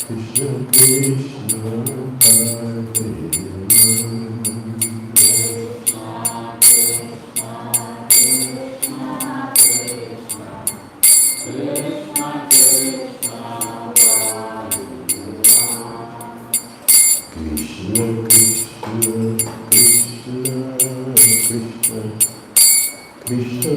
Krishna Krishna Hare Krishna Krishna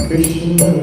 Krishna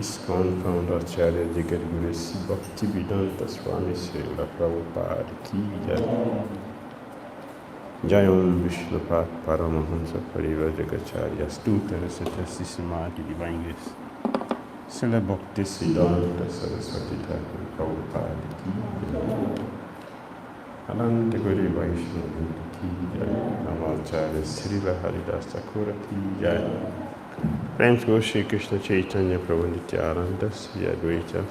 ISKCON founder Acharya Jigar Guru Bhakti Vedanta Swami Srila Prabhupada Ki Jai. Jayam Vishnupat Paramahamsa Pariva Jagacharya Stuta Rasata Sisamati Divine Grace. Srila Bhakti Siddhanta Saraswati Thakur Prabhupada Ki Jai. Ananta Guru Vaishnava Ki Jai. Namacharya Srila Haridas Thakur Ki Jai. Friends, go Shri Krishna Chaitanya Prabhu Nityananda Sri Advaita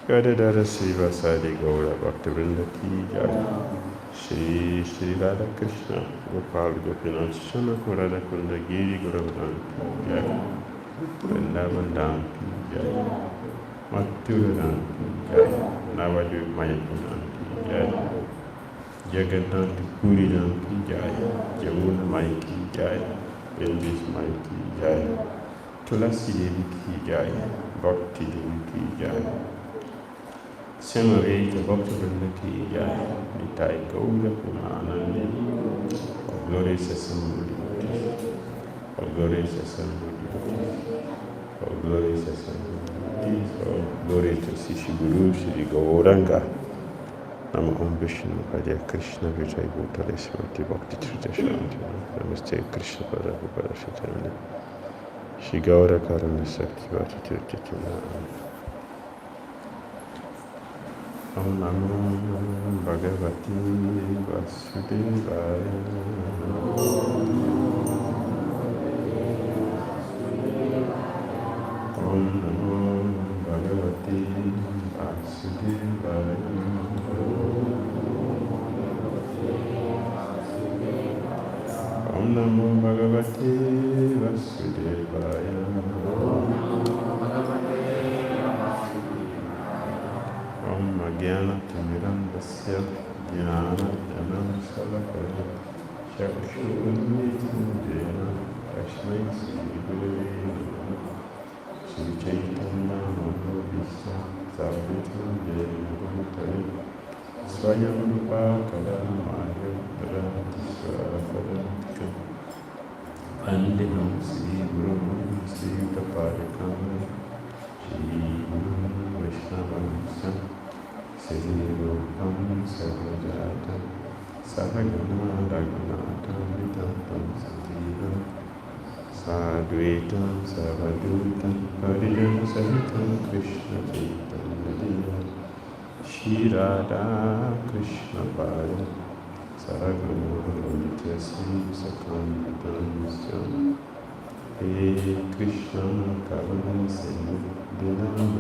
Govardhana Srivasadi Gaura Bhakti Vrinda Ki Jai. Shri Shri Radha Krishna Gopal Gopinath Shanak Radha Kunda Giri Govardhan Ki Jai. Vrindavan Dham Ki Jai. Mathura Dham Ki Jai. Navadu Mayapunan Ki Jaya, Jagannath Puri Ram ki Jaya, Jamuna Mai ki Jaya, Elvis Mai ki Jaya, Tulasi Devi ki Jaya, Bhakti Devi ki Jaya, Samaveta Bhaktivinoda ki Jaya, Nitai Gaura Premanande, all glorious assembly, all glorious assembly, all glorious assembly, all glory to Sri Guru, Sri Gauranga. Namo Om Vishnu Hare Krishna Vijay Bhutale Smriti Bhakti Trita Shanti Namaste Krishna Prabhupada Chaitanya Shri Gaura Karana Sakti Bhakti Tirti Om Namo Bhagavati Vasudevaya Om Namo Bhagavati Vasudevaya Om Namo Bhagavate Vasudevaya. Om Jnana Timirandasya Jnana Janam Salakaya Chakshurunnitam Jena Tasmai Sri Gurave Namaha Sri Chaitanya Mahaprabhu Sarvitam Jena Bhutale Swayam Rupa Kadamaya Dharati Swaradharati Vandeham Sri Guru Sri Taparikam Sri Guru Vaishnavam Sri Rupam Sarvajata Sahagana Raghunatha Vitantam Sativa Sadhuetam Savadutam Parijam Sahitam Krishna Chaitanya Shri Radha Krishna Pada Saragama Nityasri Sakantam He Krishna Karuna Sindhu Dinam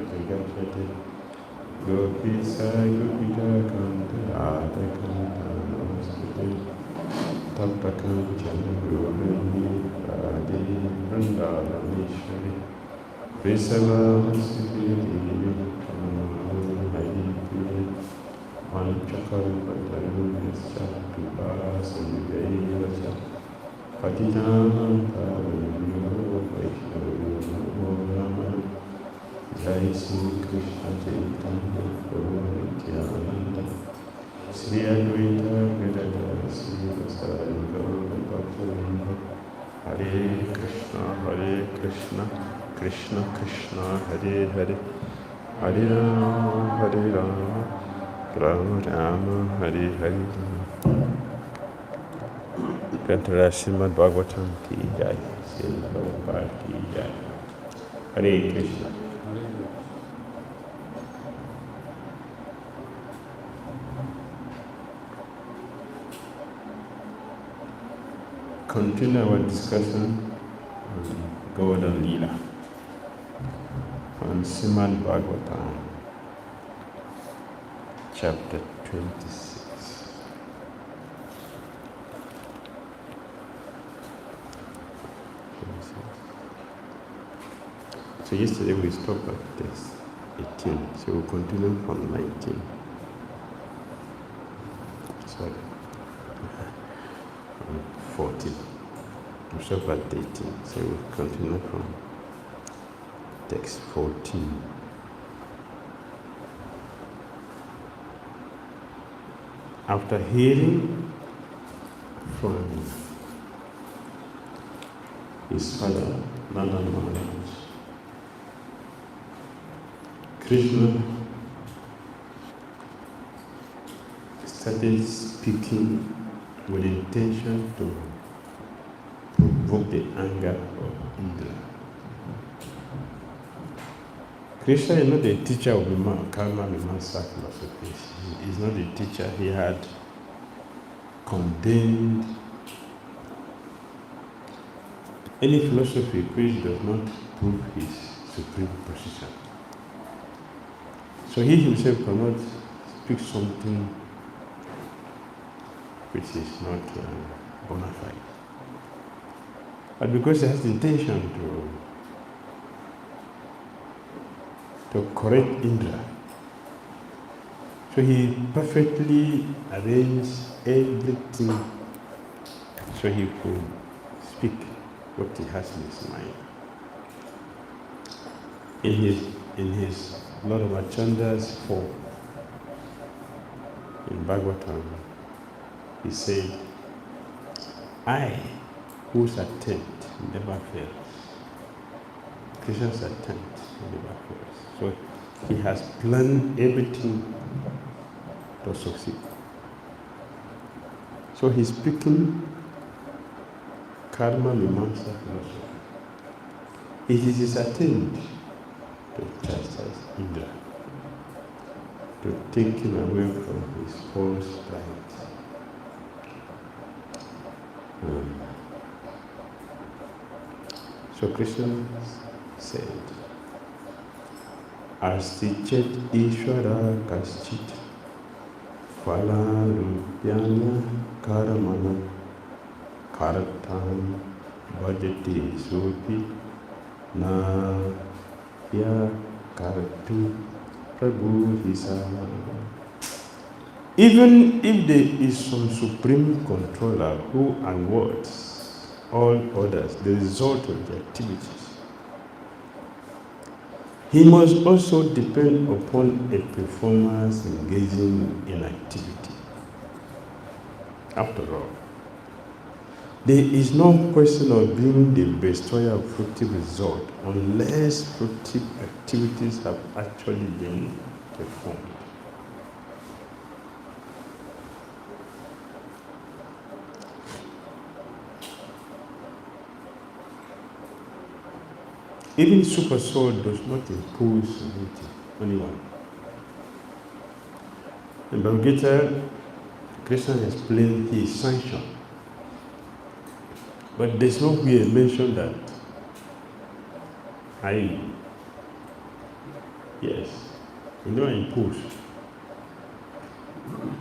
Jagapati Gopi Gopika Kanta Radha Kanta Namaste Tapakanchana Govardhana Radhe Vrindavan-ishwari Vrajavasis Vanchakalpatarubhyascha Kripasinudaivacha Patitanam Pavanebhyo Vaishnavabhyo Namo Namaha Jai Sri Krishna Chaitanya Prabhu Nityananda Sri Advaita Gadadhara Sri Vasari Gaura Bhaktivinoda Hare Krishna Krishna Krishna Hare Hare Hare Rama Rama Rama Hare Hare. Grantara Srimad Bhagavatam ki Jai, Srila Prabhupada ki Jai. Hare Krishna. Continue our discussion on Govardhana-lila, on Srimad Bhagavatam, chapter 26. So yesterday we stopped at text 18, so we'll continue from 19. Sorry. 14. We stopped at 18, so we'll continue from text 14. After hearing from his father, Nanda Maharaj, Krishna started speaking with intention to provoke the anger of Indra. Krishna is not a teacher of karma mimamsa philosophy. He is not a teacher. He had condemned any philosophy which does not prove his supreme position. So he himself cannot speak something which is not bona fide. But because he has the intention to correct Indra, So he perfectly arranged everything so he could speak what he has in his mind. In his Lord of Chandas 4 in Bhagavatam, he said, I, whose attempt never fails. Krishna's attempt never fails. So he has planned everything to succeed. So he's speaking karma mimamsa philosophy. It is his attempt to chastise Indra, to take him away from his false pride. So Krishna said, Astichet Ishvara Kaschit Phala Rupyana Karamana Karatam Bhajati Sopi Na Ya Karatu Prabhu Hisa. Even if there is some supreme controller who awards all others the result of their activities, he must also depend upon a performance engaging in activity. After all, there is no question of being the bestower of fruitful result unless fruitful activities have actually been performed. Even super soul does not impose anyone. In Bhagavad Gita, Krishna explained his sanction. But there's nowhere mentioned that he don't impose.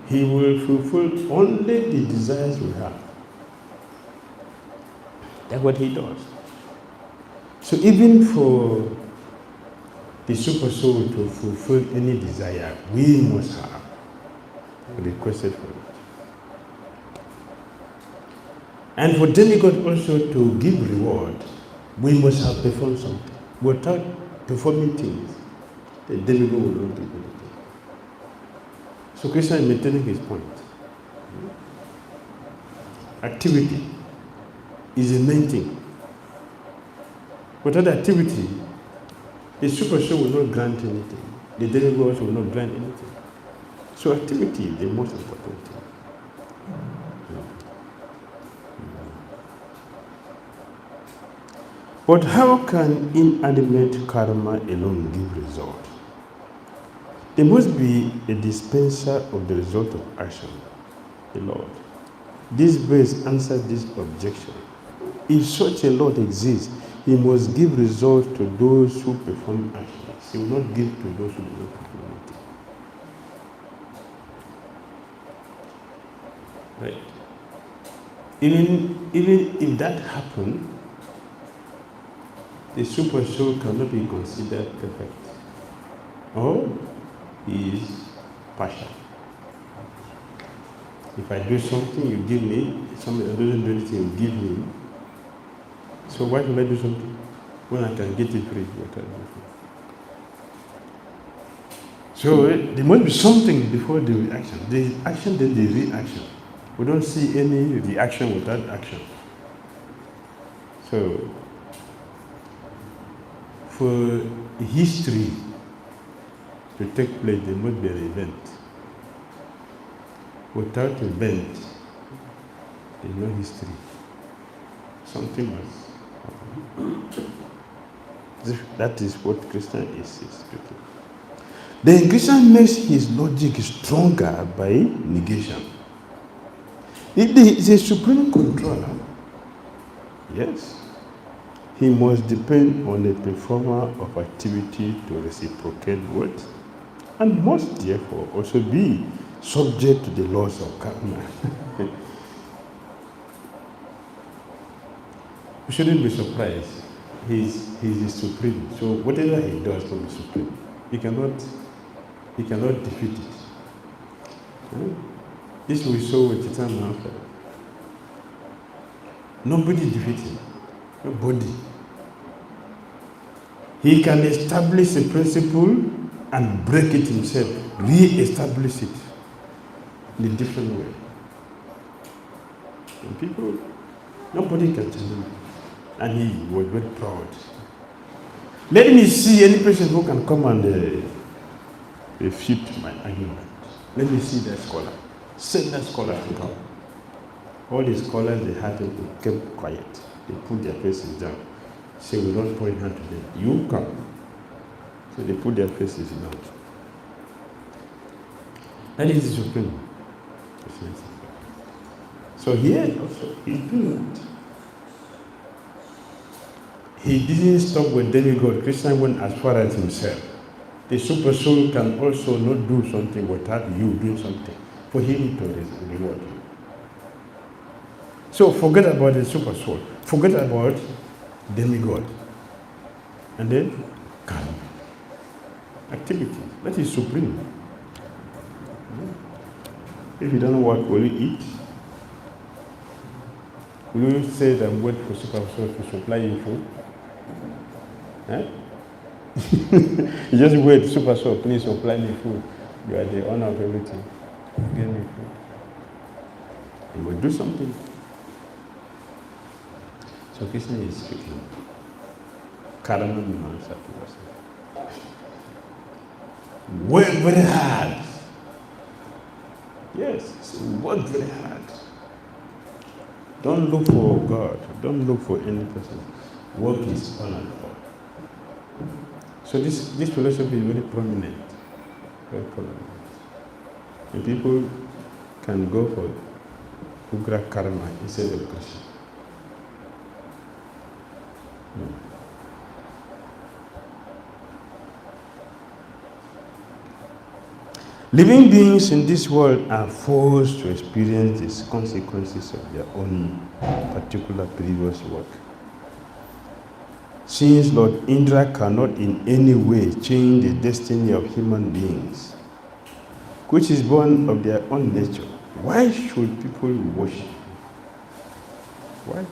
He will fulfill only the desires we have. That's what he does. So even for the super soul to fulfill any desire, we must have requested for it. And for demigod also to give reward, we must have performed something. Without performing things, the demigod will not give anything. So Krishna is maintaining his point. Activity is the main thing. Without activity, the super soul will not grant anything. The demigod also will not grant anything. So activity is the most important thing. But how can inanimate karma alone give result? There must be a dispenser of the result of action, the Lord. This verse answers this objection. If such a Lord exists, he must give result to those who perform actions. He will not give to those who do not perform anything. Right? Even if that happened, the super soul cannot be considered perfect. Or he is partial. If I do something, you give me. Somebody doesn't do anything, you give me. So why should I do something when I can get it free? So there must be something before the reaction. There is action, then the reaction. We don't see any reaction without action. So for history to take place, there must be an event. Without event, there is no history. Something must happen. That is what Krishna is speaking. Then Krishna makes his logic stronger by negation. If there is a supreme controller, yes, he must depend on a performer of activity to reciprocate what, and must therefore also be subject to the laws of karma. We shouldn't be surprised. He's the supreme. So whatever he does will be supreme. He cannot defeat it. This we saw with 𝐃𝐡𝐚𝐤𝐭. Nobody defeats him. Nobody. He can establish a principle and break it himself, re-establish it in a different way. And people, nobody can tell him. And he was very proud. Let me see any person who can come and refute my argument. Let me see that scholar. Send that scholar to come. All the scholars, they had to keep quiet. They put their faces down. Say, we don't point hand to them. You come. So they put their faces down. That is the supreme. So here also, he's doing that. He didn't stop with demigod. Krishna went as far as himself. The super soul can also not do something without you doing something for him to reward you. So forget about the super soul. Forget about demigod. And then karma. Activity. That is supreme. If you don't know what will you eat, will you say that wait for super soul to supply you food? You just wait, super soul, please supply me food. You are the owner of everything. Give me food. You will do something. So Krishna is speaking. Karma Mimamsa to us. Work very hard. Yes, work very hard. Don't look for God. Don't look for any person. Work is on and off. So this philosophy is very prominent. Very prominent. And people can go for Ugra Karma instead of Krishna. Living beings in this world are forced to experience the consequences of their own particular previous work. Since Lord Indra cannot in any way change the destiny of human beings, which is born of their own nature, why should people worship him? Why?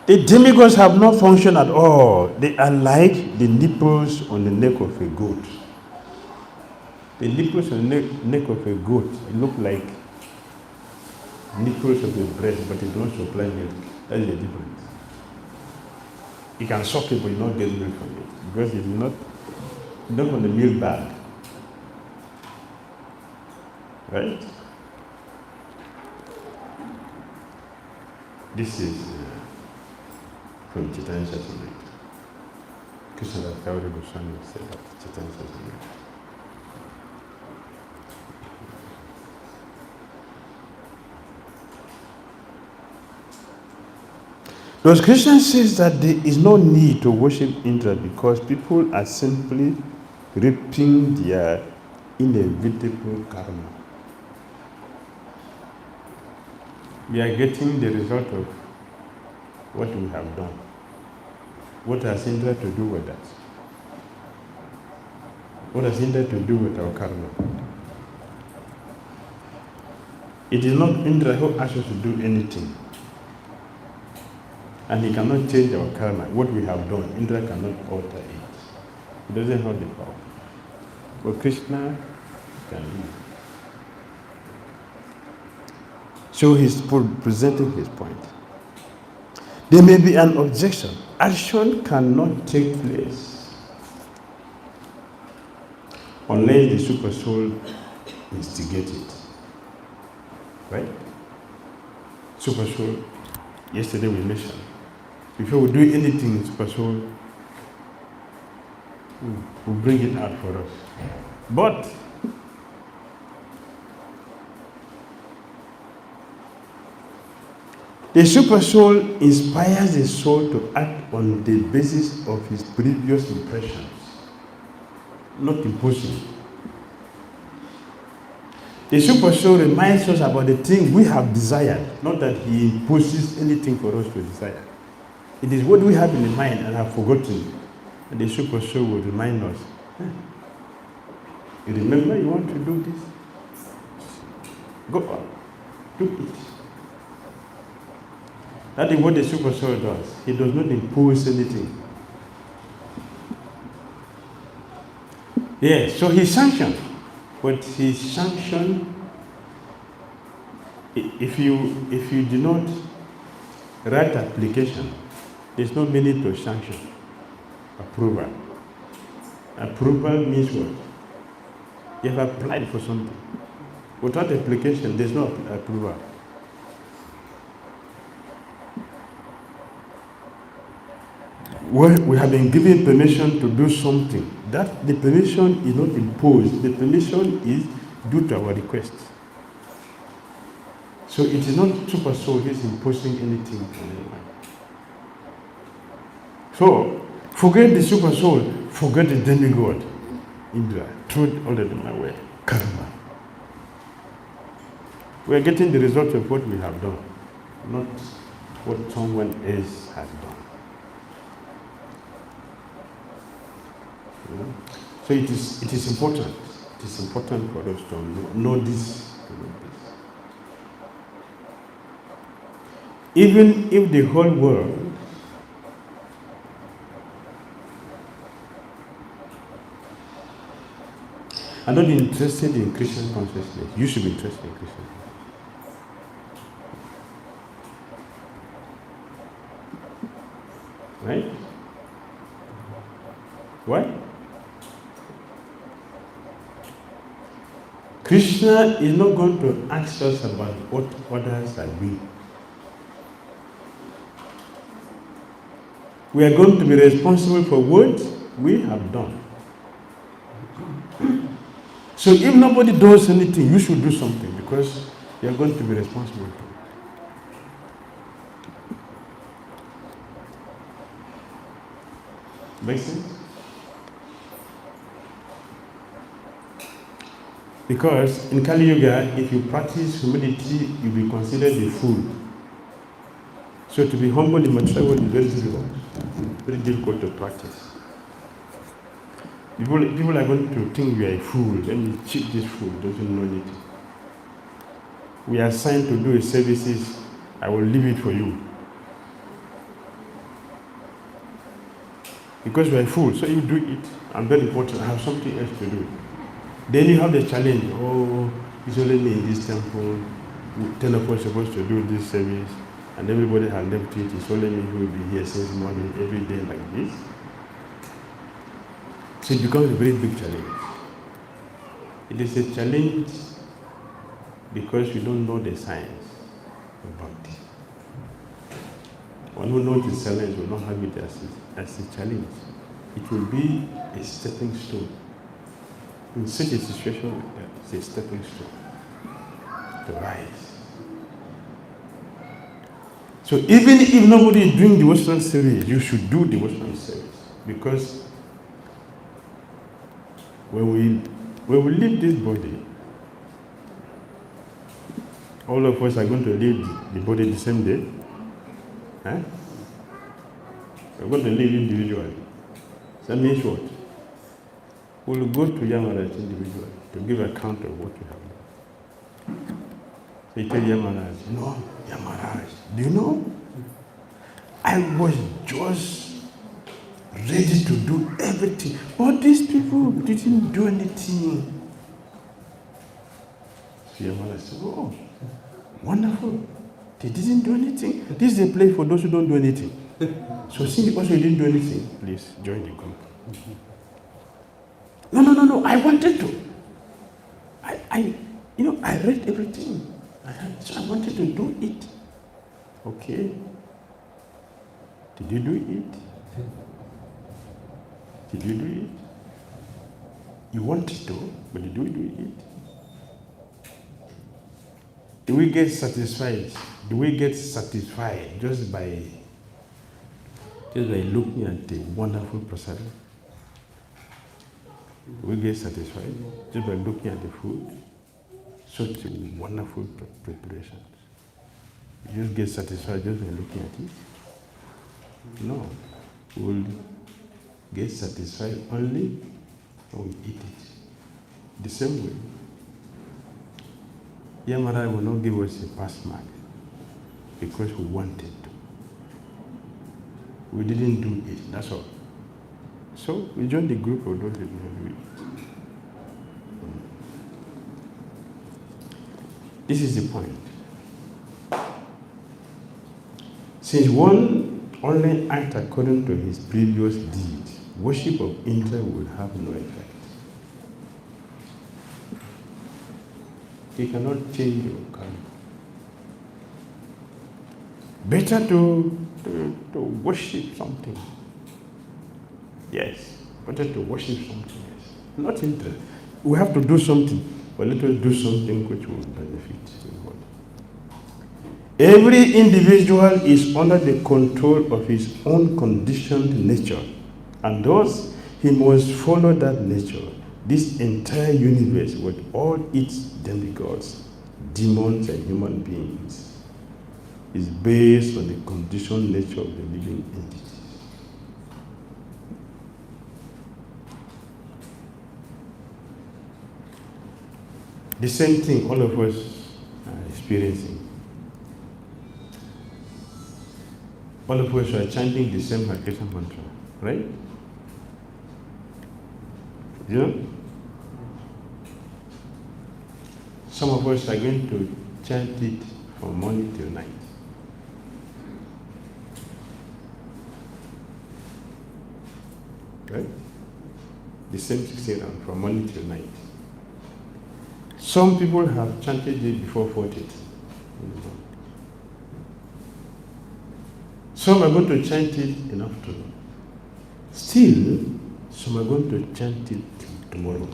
The demigods have no function at all. They are like the nipples on the neck of a goat. The nipples on the neck of a goat, it look like nipples of a breast, but it don't supply milk. That is the difference. You can suck it, but you don't get milk from it because it's not from the milk bag, right? This is from 𝐂𝐡𝐴𝐤𝐴. Swami said that 𝐂𝐡𝐴𝐤𝐴. Those Christians says that there is no need to worship Indra because people are simply reaping their inevitable karma. We are getting the result of what we have done. What has Indra to do with that? What has Indra to do with our karma? It is not Indra who asks us to do anything. And he cannot change our karma. What we have done, Indra cannot alter it. He doesn't have the power. But Krishna can do. So he's presenting his point. There may be an objection. Action cannot take place unless the super soul instigates it. Right? Super soul, yesterday we mentioned. Before we do anything, super soul will bring it out for us. But the super soul inspires the soul to act on the basis of his previous impressions, not imposing. The super soul reminds us about the thing we have desired, not that he imposes anything for us to desire. It is what we have in the mind and have forgotten. And the super soul will remind us. You remember you want to do this? Go on. Do it. That is what the super soul does. He does not impose anything. Yes, so he sanctioned. But he sanctioned, if you do not write application, there's no meaning to sanction. Approval. Approval means what? You have applied for something. Without application, there's no approval. Well, we have been given permission to do something. That the permission is not imposed. The permission is due to our request. So it is not super soul that is imposing anything on anyone. So forget the super soul, forget the demigod. Indra, throw all of them away. Karma. We are getting the result of what we have done, not what someone else has done. You know? So it is important. It is important for us to know this. Even if the whole world are not interested in Christian consciousness, you should be interested in Christian consciousness. Right? Why? Krishna is not going to ask us about what others are doing. We are going to be responsible for what we have done. So if nobody does anything, you should do something because you are going to be responsible for it. Make sense? Because in Kali Yuga, if you practice humility, you'll be considered a fool. So to be humble in material world is very difficult to practice. People are going to think you are a fool. Let me cheat this fool, doesn't know anything. We are assigned to do a services, I will leave it for you. Because you are a fool, so you do it. I'm very important, I have something else to do. Then you have the challenge, oh, it's only me in this temple, 10 of us are supposed to do this service, and everybody has left it, it's only me who will be here since morning, every day like this. So it becomes a very big challenge. It is a challenge because you don't know the science of Bhakti. One who knows the science will not have it as a challenge. It will be a stepping stone. In such a situation like that, it's a stepping stone to rise. So even if nobody is doing devotional service, you should do devotional service. Because when we leave this body, all of us are going to leave the body the same day. Huh? We're going to live individually. So that means what? We'll go to Yamaraj individually to give account of what we have done. So you tell Yamaraj, no, Yamaraj, do you know? I was just ready to do everything, but these people didn't do anything. So Yamaraj said, oh, wonderful. They didn't do anything. This is a place for those who don't do anything. So since because you didn't do anything, please join the group. No, I wanted to. I read everything. So I wanted to do it. Okay. Did you do it? Did you do it? You wanted to, but did you do it? Do we get satisfied? Do we get satisfied just by looking at the wonderful prasadam? Do we get satisfied just by looking at the food? Such wonderful preparations. You just get satisfied just by looking at it? No. We'll get satisfied only when we eat it. The same way, Yamara will not give us a pass mark because we wanted to. We didn't do it, that's all. So we joined the group of those who didn't do it. This is the point. Since one only acts according to his previous deeds, worship of Indra will have no effect. He cannot change your karma. Better to worship something. Yes, better to worship something else. Not Indra. We have to do something, but let us do something which will benefit the world. Every individual is under the control of his own conditioned nature, and thus he must follow that nature. This entire universe with all its demigods, demons, and human beings is based on the conditioned nature of the living entities. The same thing all of us are experiencing. All of us are chanting the same Krishna mantra, right? You know? Some of us are going to chant it from morning till night. Right? The same 16 round from morning till night. Some people have chanted it before 40. Some are going to chant it in the afternoon. Still, some are going to chant it till tomorrow.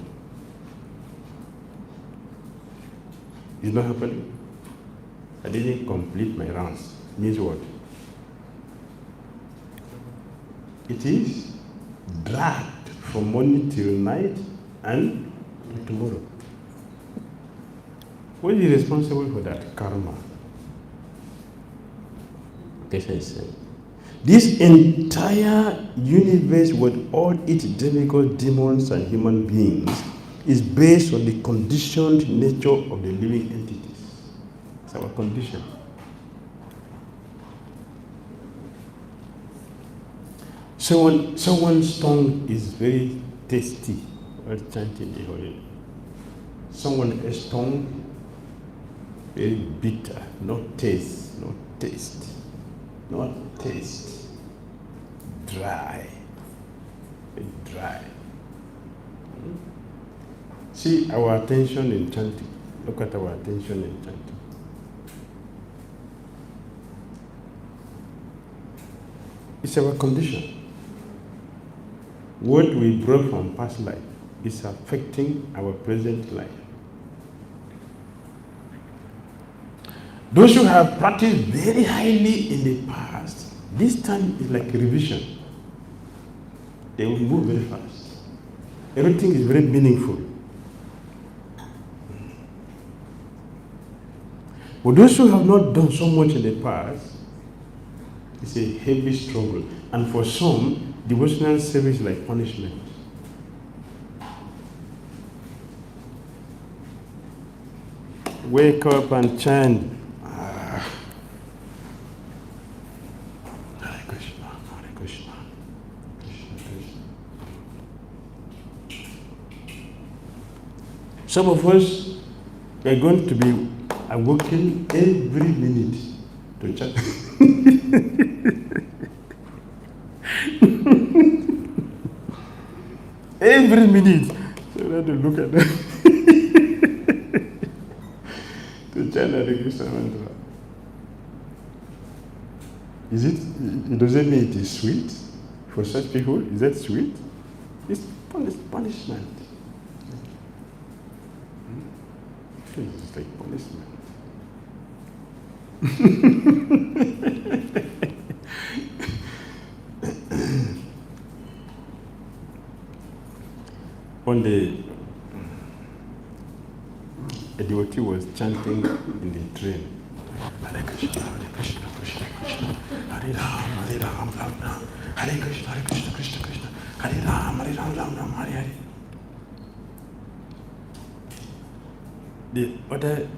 It's not happening. I didn't complete my rounds. Means what? It is dragged from morning till night and tomorrow. What is responsible for that? Karma. Krishna is saying, this entire universe with all its demigods, demons, and human beings is based on the conditioned nature of the living entities. It's our condition. Someone's tongue is very tasty while chanting the holy name. Someone else's tongue very bitter, no taste, no taste, not taste, dry, very dry. See our attention in chanting. Look at our attention in chanting. It's our condition. What we brought from past life is affecting our present life. Those who have practiced very highly in the past, this time is like revision. They will move very fast. Everything is very meaningful. But those who have not done so much in the past, it's a heavy struggle. And for some, devotional service is like punishment. Wake up and chant. Hare Krishna, Hare Krishna, Krishna Krishna. Some of us are going to be awoken every minute to chant. Every minute. So we have to look at that. To chant the Krishna mantra. Is it does it mean it is sweet? For such people, is that sweet? It's punishment. It's like punishment. One day, a devotee was chanting in the train. Hare Krishna, Krishna Krishna, Hare Ram, Ram Ram, Hare Krishna, Krishna Krishna, Hare Ram, Ram Ram, Hare Hare. The other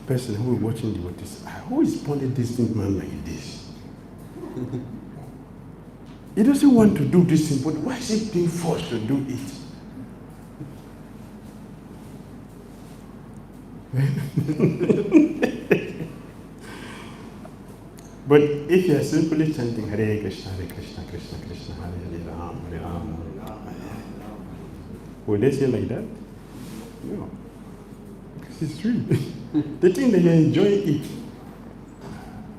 person who is watching the devotees, who is pointing this thing man like this? He doesn't want to do this thing, but why is he being forced to do it? But if you are simply chanting Hare Krishna, Krishna Krishna, Hare Ram, Hare Ram, would they say like that? No. Because it's true. They think that you enjoy it.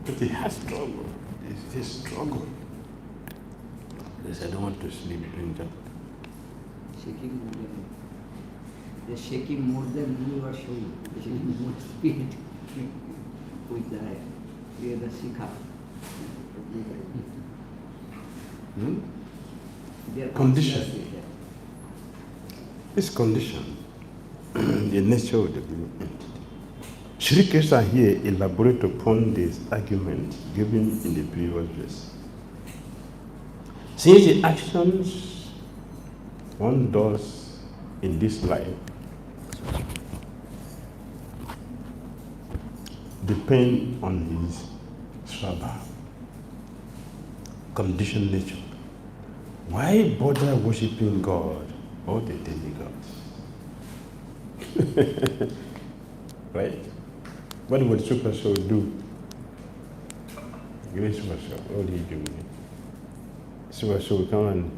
But they have struggle. They struggle. They say, I don't want to sleep doing that. They're shaking more than you are showing. They're shaking more speed with the Sikha. Condition. It's condition. The nature of the living entity. Sri Krishna here elaborate upon this argument given in the previous verse. Since the actions one does in this life depend on his swabha, conditioned nature. Why bother worshipping God or the demigods? Right? What would Super Soul do? Give me Super Soul. What do you do? Super Soul come and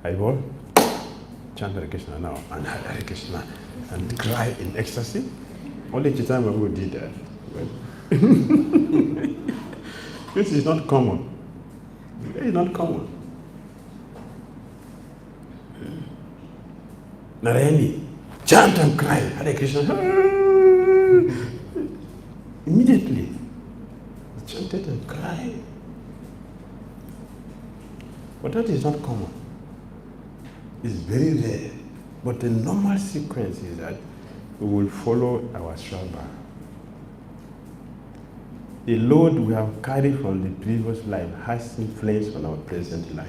eyeball, chant Hare Krishna now, and Hare Krishna, and cry in ecstasy. Only Chaitanya Mahaprabhu did that. This is not common. It's not common. Narayani, chant and cry, Hare Krishna. Immediately, he chanted and cried. But that is not common. It's very rare. But the normal sequence is that we will follow our Swabha. The load we have carried from the previous life has influence on our present life.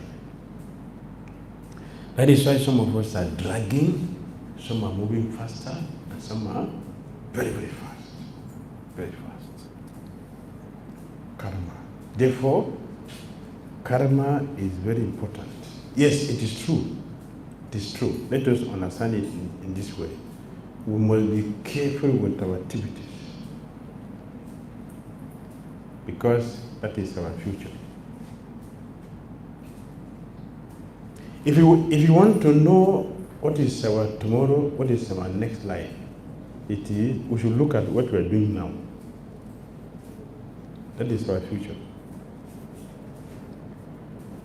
That is why some of us are dragging, some are moving faster, and some are very, very fast. Very fast. Karma. Therefore, karma is very important. Yes, it is true. It is true. Let us understand it in this way. We must be careful with our activities, because that is our future. If you want to know what is our tomorrow, what is our next life, we should look at what we are doing now. That is our future.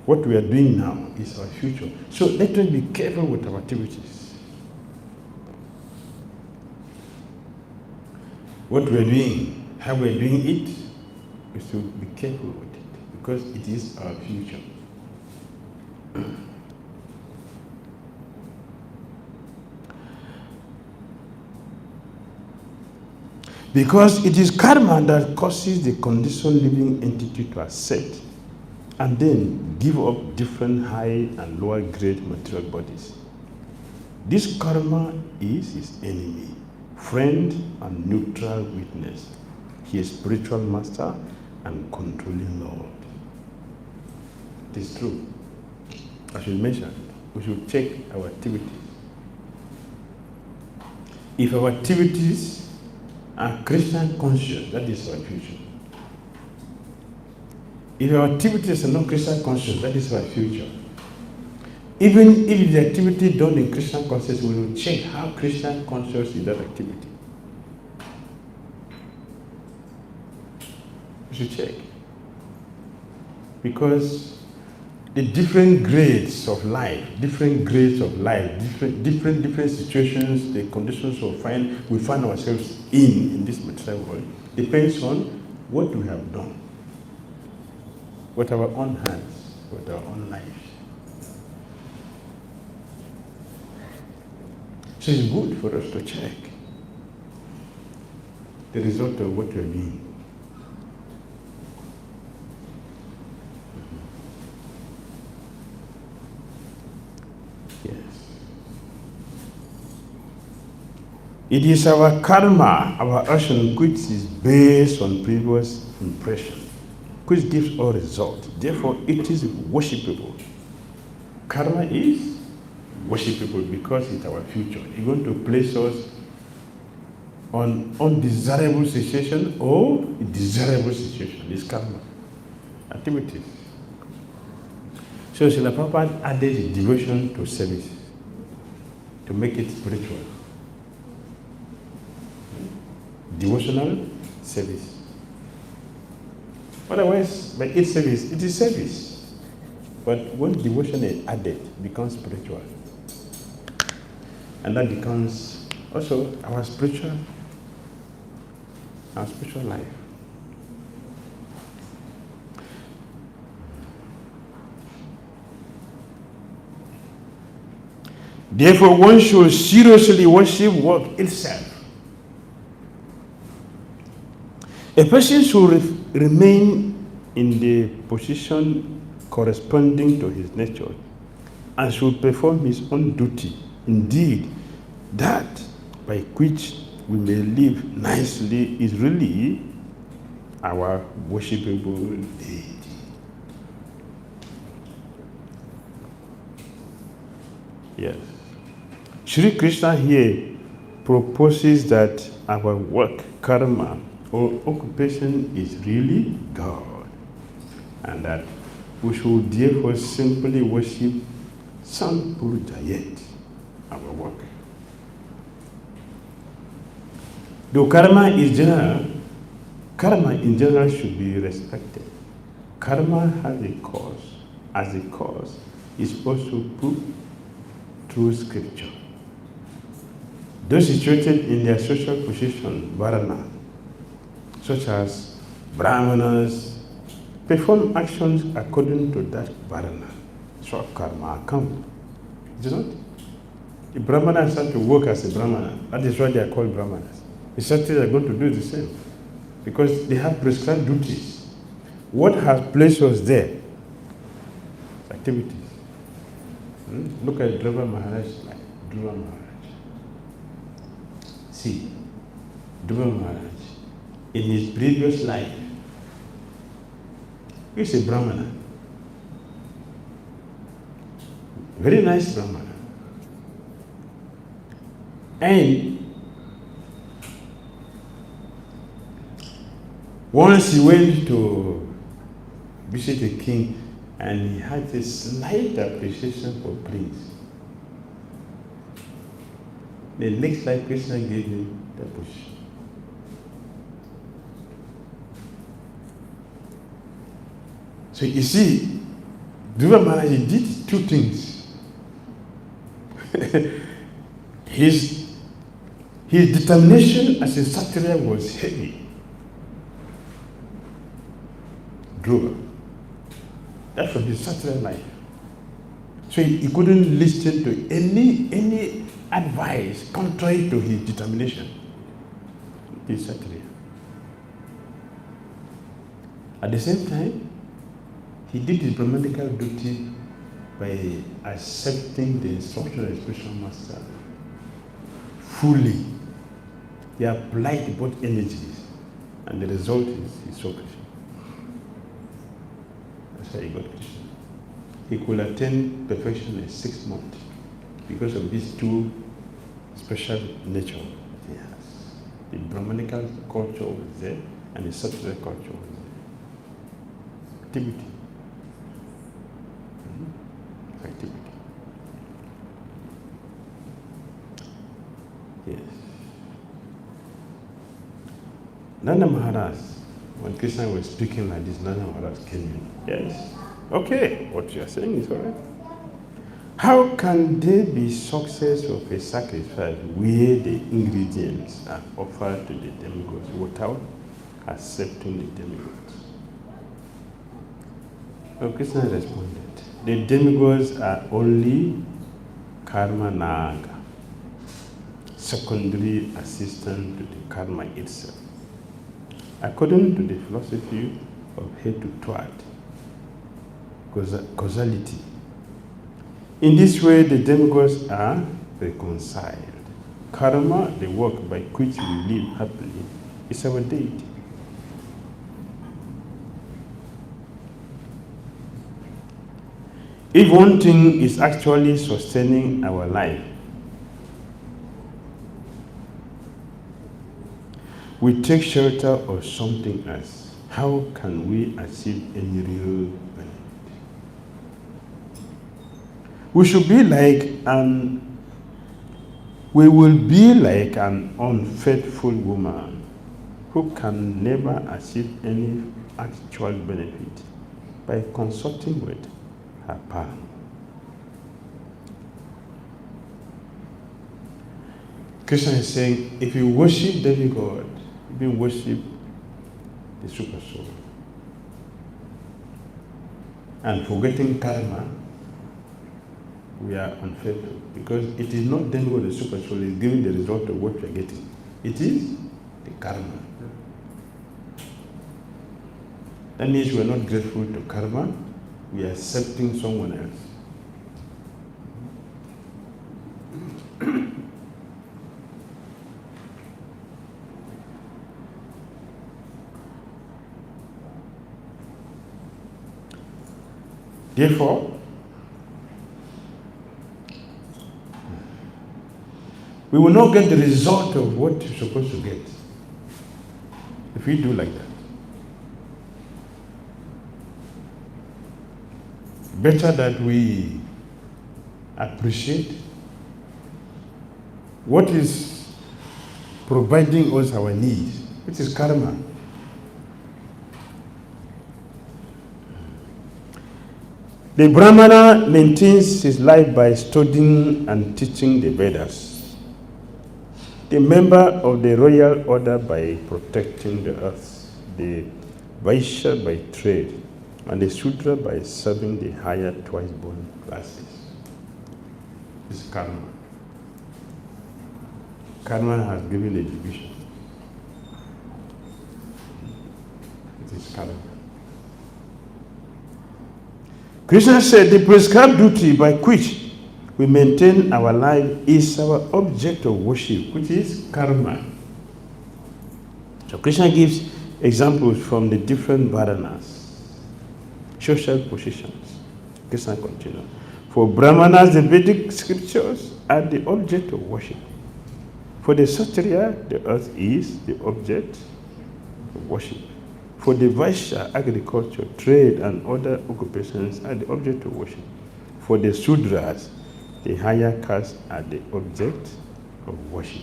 What we are doing now is our future. So let us be careful with our activities. What we are doing, how we are doing it, we should be careful with it, because it is our future. Because it is karma that causes the conditioned living entity to accept and then give up different high and lower grade material bodies. This karma is his enemy, friend and neutral witness, his spiritual master and controlling Lord. It is true. As we mentioned, we should check our activities. If our activities are Christian conscious, that is our future. If our activities are not Christian conscious, that is our future. Even if the activity done in Christian conscious, we will check how Christian conscious is that activity. We should check. Because the different grades of life, different situations, the conditions we find ourselves in this material world, depends on what we have done with our own hands, with our own lives. So it's good for us to check the result of what we are doing. Yes. It is our karma, our action, which is based on previous impression, which gives all result. Therefore, it is worshipable. Karma is worshipable because it's our future. It's going to place us on undesirable situation or desirable situation. It's karma. Activities. So Srila Prabhupada added devotion to service to make it spiritual. Devotional service. Otherwise, by its service, it is service. But when devotion is added, it becomes spiritual. And that becomes also our spiritual life. Therefore, one should seriously worship work itself. A person should remain in the position corresponding to his nature and should perform his own duty. Indeed, that by which we may live nicely is really our worshipable deity. Yes. Sri Krishna here proposes that our work, karma, or occupation is really God, and that we should therefore simply worship Sampurjayat, our work. Though karma in general should be respected. Karma has a cause. As a cause is also proved through scripture. Those situated in their social position, varana, such as brahmanas, perform actions according to that varana. So karma account. Is it not? The brahmanas have to work as a brahmana. That is why they are called brahmanas. The Kshatriyas are going to do the same because they have prescribed duties. What has placed us there? Activities. Look at Dhruva Maharaj's life. Dhruva Maharaj. See, Dhruva Maharaj, in his previous life, he's a brahmana. Very nice brahmana. And once he went to visit the king and he had a slight appreciation for prince. The next life Krishna gave him the bush. So you see, Dhruva Maharaj did two things. His determination as a Kshatriya was heavy. Dhruva. That's from his Kshatriya life. So he couldn't listen to any advice contrary to his determination. He's Kshatriya. At the same time, he did his Brahmanical duty by accepting the instruction of the spiritual master fully. He applied both energies, and the result is he saw Krishna. That's how he got Krishna. He could attain perfection in 6 months because of these two special nature that he has. The Brahmanical culture was there, and the Kshatriya culture was there. Activity. Activity. Yes. Nanda Maharaj, when Krishna was speaking like this, Nanda Maharaj came in. Yes. Okay, what you are saying is all right. How can there be success of a sacrifice where the ingredients are offered to the demigods without accepting the demigods? Well, Krishna responded, the demigods are only karma naga, secondary assistant to the karma itself. According to the philosophy of Hetu Twat, causality, In this way, the demigods are reconciled. Karma, the work by which we live happily, is our deity. If one thing is actually sustaining our life, we take shelter of something else. How can we achieve any real benefit? We will be like an unfaithful woman who can never achieve any actual benefit by consulting with her partner. Krishna is saying, if you worship demigod, you worship the super soul. And forgetting karma, we are unfaithful, because it is not demigod, the super soul is giving the result of what we are getting. It is the karma. That means we are not grateful to karma, we are accepting someone else. Therefore, we will not get the result of what you're supposed to get if we do like that. Better that we appreciate what is providing us our needs, which is karma. The Brahmana maintains his life by studying and teaching the Vedas. The member of the royal order by protecting the earth, the Vaishya by trade, and the Shudra by serving the higher twice-born classes. This is karma. Karma has given a division. It is karma. Krishna said the prescribed duty by which we maintain our life is our object of worship, which is karma. So Krishna gives examples from the different Varanas, social positions. Krishna continues. For Brahmanas, the Vedic scriptures are the object of worship. For the Kshatriya, the earth is the object of worship. For the Vaishya, agriculture, trade, and other occupations are the object of worship. For the Sudras, the higher castes are the object of worship.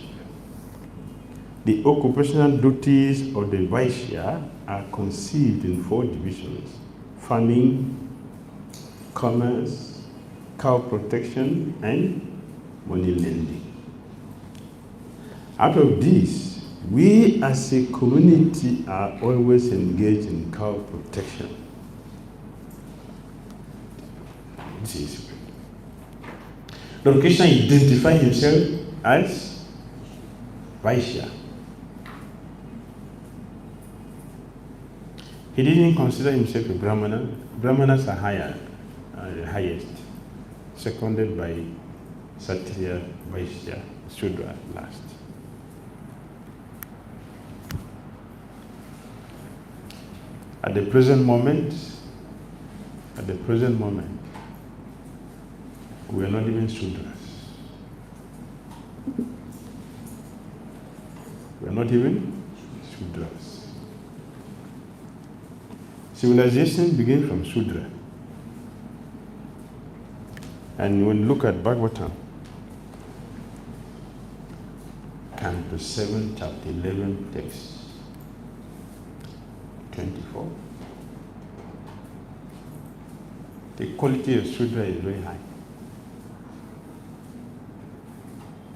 The occupational duties of the Vaishya are conceived in 4 divisions: farming, commerce, cow protection, and money lending. Out of these, we as a community are always engaged in cow protection. This is Lord Krishna identified himself as Vaishya. He didn't consider himself a Brahmana. Brahmanas are higher, the highest, seconded by Kshatriya, Vaishya, Shudra last. At the present moment, we are not even Sudras. We are not even Sudras. Civilization begins from Sudra. And when you look at Bhagavatam, Canto 7, Chapter 11, text 24, the quality of Sudra is very high.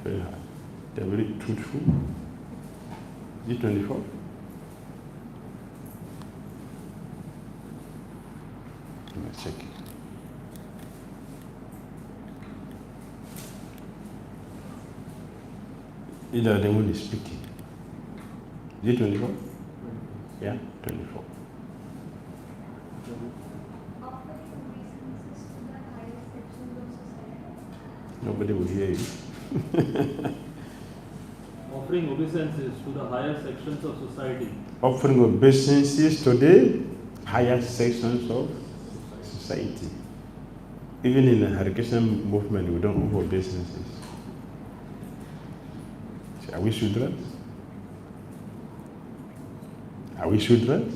Very high. They're very truthful. Is it 24? Let me check it. Either the one is speaking. Is it 24? Yeah, 24. Offering obeisances to the higher sections of society Nobody will hear you. Offering obeisances to the higher sections of society. Offering obeisances to the higher sections of society. Even in the Harikrishna movement, we don't offer obeisances. Are we Shudras? Are we Shudras?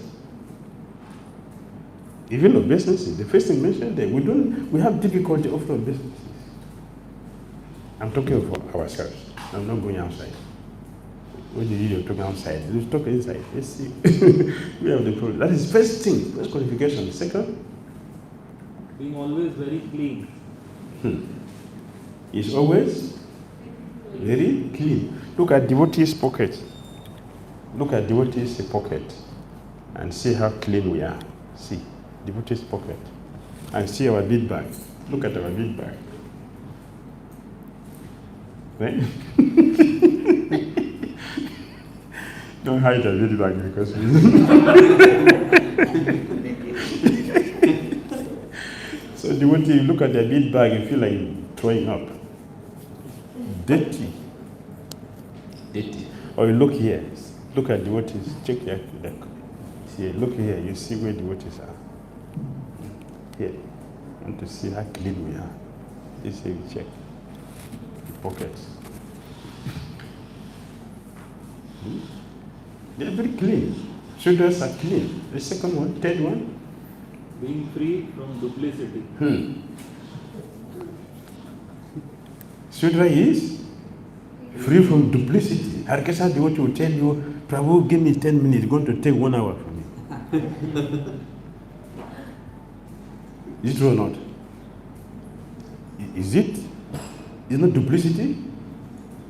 Even obeisances, the first thing mentioned there, we have difficulty offering obeisances. I'm talking for ourselves. I'm not going outside. When you're talking outside, you talk inside. Let's see. We have the problem. That is first thing, first qualification. Second, being always very clean. Is always very clean. Look at devotee's pocket. Look at devotee's pocket and see how clean we are. See, devotee's pocket. And see our bead bag. Look at our bead bag. Right? Don't hide the bead bag because so devotee, you look at the bead bag, you feel like throwing up. Dirty. Dirty. Or you look here, look at devotees, check here, see, look here, you see where devotees are. Here, you want to see how clean we are. This here, you check the pockets. They're very clean. Shoulders are clean. The second one, third one, being free from duplicity. Shudra is free from duplicity. Harkesa devotee will tell you, Prabhu, give me 10 minutes, it's going to take 1 hour from me. Is it true or not? Is it? It's not duplicity?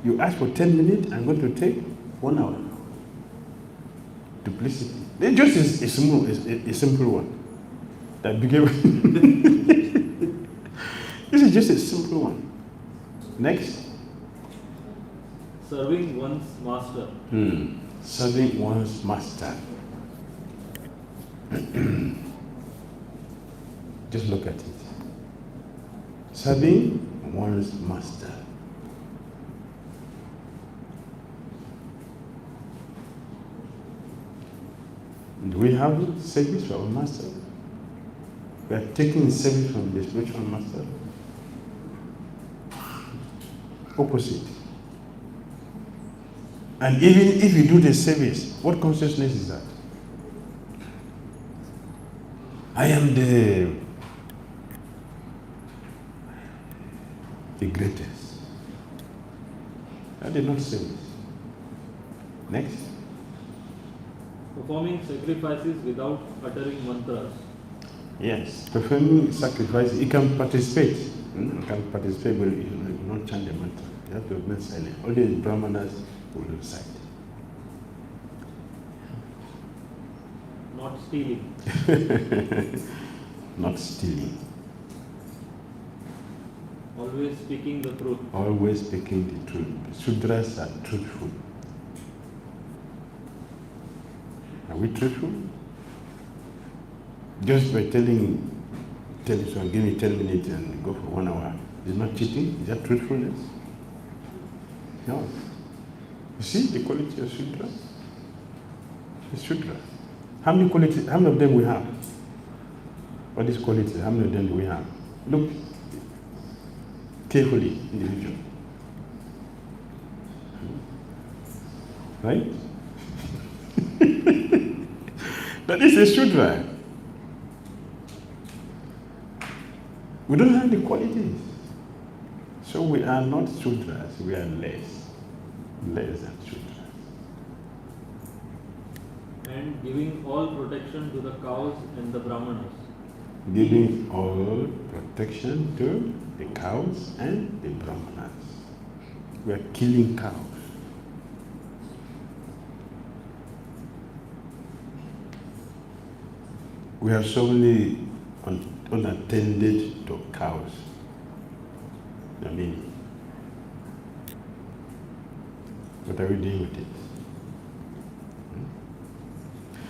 You ask for 10 minutes, I'm going to take 1 hour. Duplicity. It just is a simple one. That became this is just a simple one. Next. Serving one's master. Serving one's master. Just look at it. Serving one's master. Do we have service for our master? We are taking service from the spiritual master. Opposite. And even if you do the service, what consciousness is that? I am the greatest. That is not service. Next. Performing sacrifices without uttering mantras. Yes, performing sacrifices. You can participate. You can participate, but you will not chant the mantra. You have to remain silent. Only the brahmanas will recite. Not stealing. Not stealing. Always speaking the truth. Always speaking the truth. Sudras are truthful. Are we truthful? Just by telling someone, give me 10 minutes and go for 1 hour. Is not cheating? Is that truthfulness? No. You see the quality of Sudra? The Sudra. How many qualities, how many of them we have? What is quality? How many of them do we have? Look carefully, individual. Right? That is a Shudra. We don't have the qualities. So we are not Shudras, we are less than Shudras. And giving all protection to the cows and the brahmanas. Giving all protection to the cows and the brahmanas. We are killing cows. We are solely unattended to cows. I mean, what are we doing with it?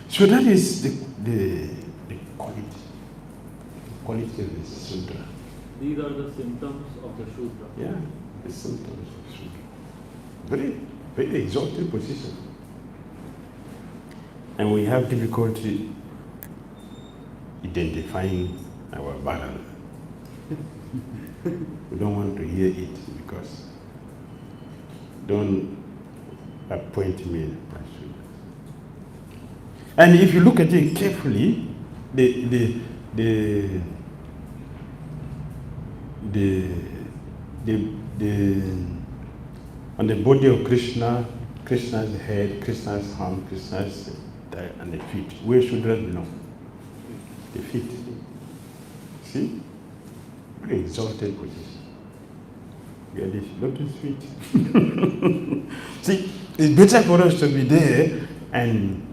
So that is the quality of the Sudra. These are the symptoms of the Shudra. Yeah, the symptoms of Shudra. Very, very exalted position. And we have difficulty identifying our Varana. We don't want to hear it because don't appoint me as Shudra. And if you look at it carefully, on the body of Krishna, Krishna's head, Krishna's arm, Krishna's thigh, and the feet. Where should that belong? The feet. See? Very exalted position. Yeah, this lotus feet. See, it's better for us to be there and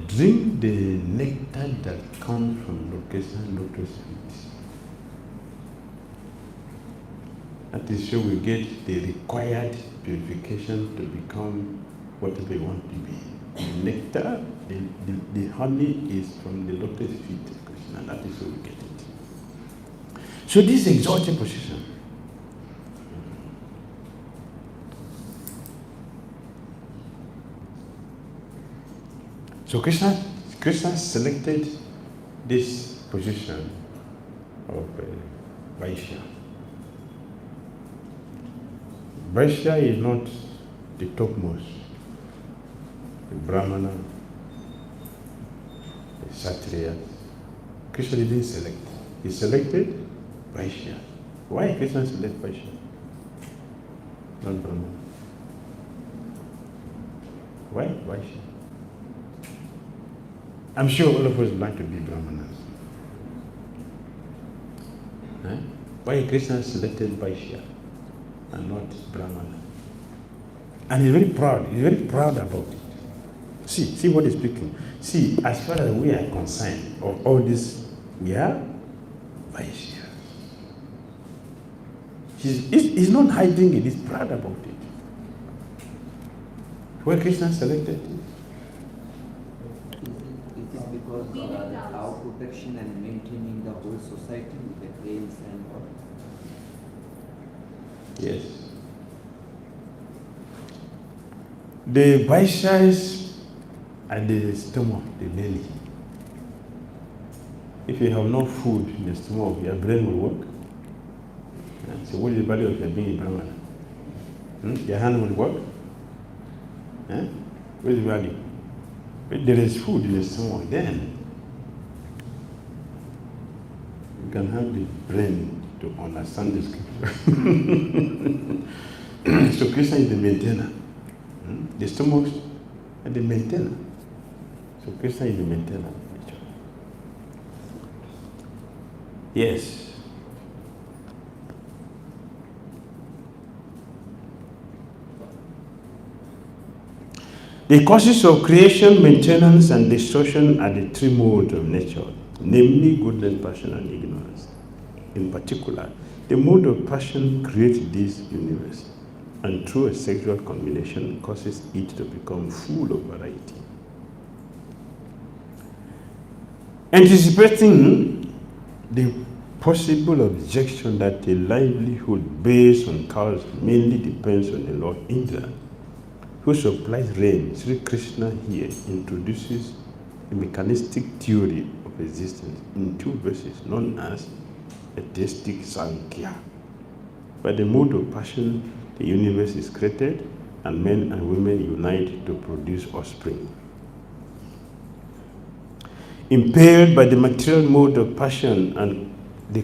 drink the nectar that comes from lotus feet. That is so we get the required purification to become whatever we want to be. The nectar, the honey is from the lotus feet of Krishna. That is how we get it. So this exalted position. So Krishna selected this position of Vaishya. Vaishya is not the topmost. The Brahmana, the Kshatriya. Krishna didn't select. He selected Vaishya. Why Krishna select Vaishya? Not Brahmana. Why Vaishya? I'm sure all of us like to be Brahmanas. Why Krishna selected Vaishya and not Brahmana? And he's very proud. He's very proud about it. See what he's speaking. See, as far as we are concerned, of all this, we are Vaishya. He's not hiding it. He's proud about it. Why Krishna selected it? Because our protection and maintaining the whole society with the claims and all. Yes. The Vaishyas at the stomach, the belly. If you have no food in the stomach, your brain will work. So what is the value of your being a Brahmana? Your hand will work? What is the value? If there is food in the stomach, then you can have the brain to understand the scripture. So Krishna is the maintainer. The stomach is the maintainer. So Krishna is the maintainer. Yes. The causes of creation, maintenance, and destruction are the three modes of nature, namely goodness, passion, and ignorance. In particular, the mode of passion creates this universe, and through a sexual combination causes it to become full of variety. Anticipating the possible objection that a livelihood based on cows mainly depends on the Lord Indra, who supplies rain, Sri Krishna here introduces a mechanistic theory of existence in two verses known as a theistic sanga. By the mode of passion, the universe is created and men and women unite to produce offspring. Impaired by the material mode of passion, and the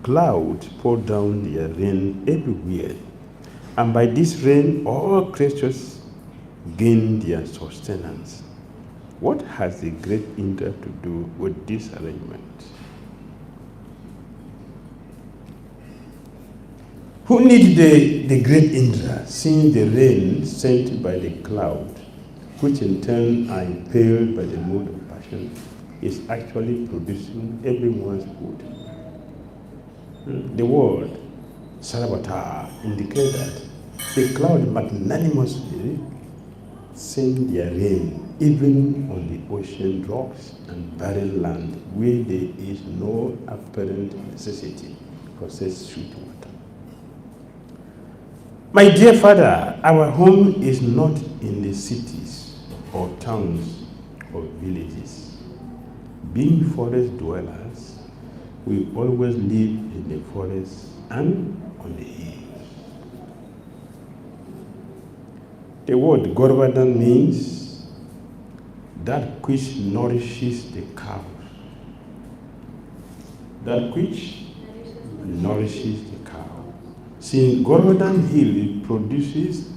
clouds pour down their rain everywhere, and by this rain all creatures gain their sustenance. What has the great Indra to do with this arrangement? Who needs the great Indra, seeing the rain sent by the cloud, which in turn are impaired by the mode of passion, is actually producing everyone's food? The word Sarvata indicates that the cloud magnanimously send their rain even on the ocean rocks and barren land where there is no apparent necessity for such sweet water. My dear Father, our home is not in the cities or towns or villages. Being forest dwellers, we always live in the forest and on the hills. The word Govardhana means that which nourishes the cows. That which nourishes the cow. Since Govardhana hill produces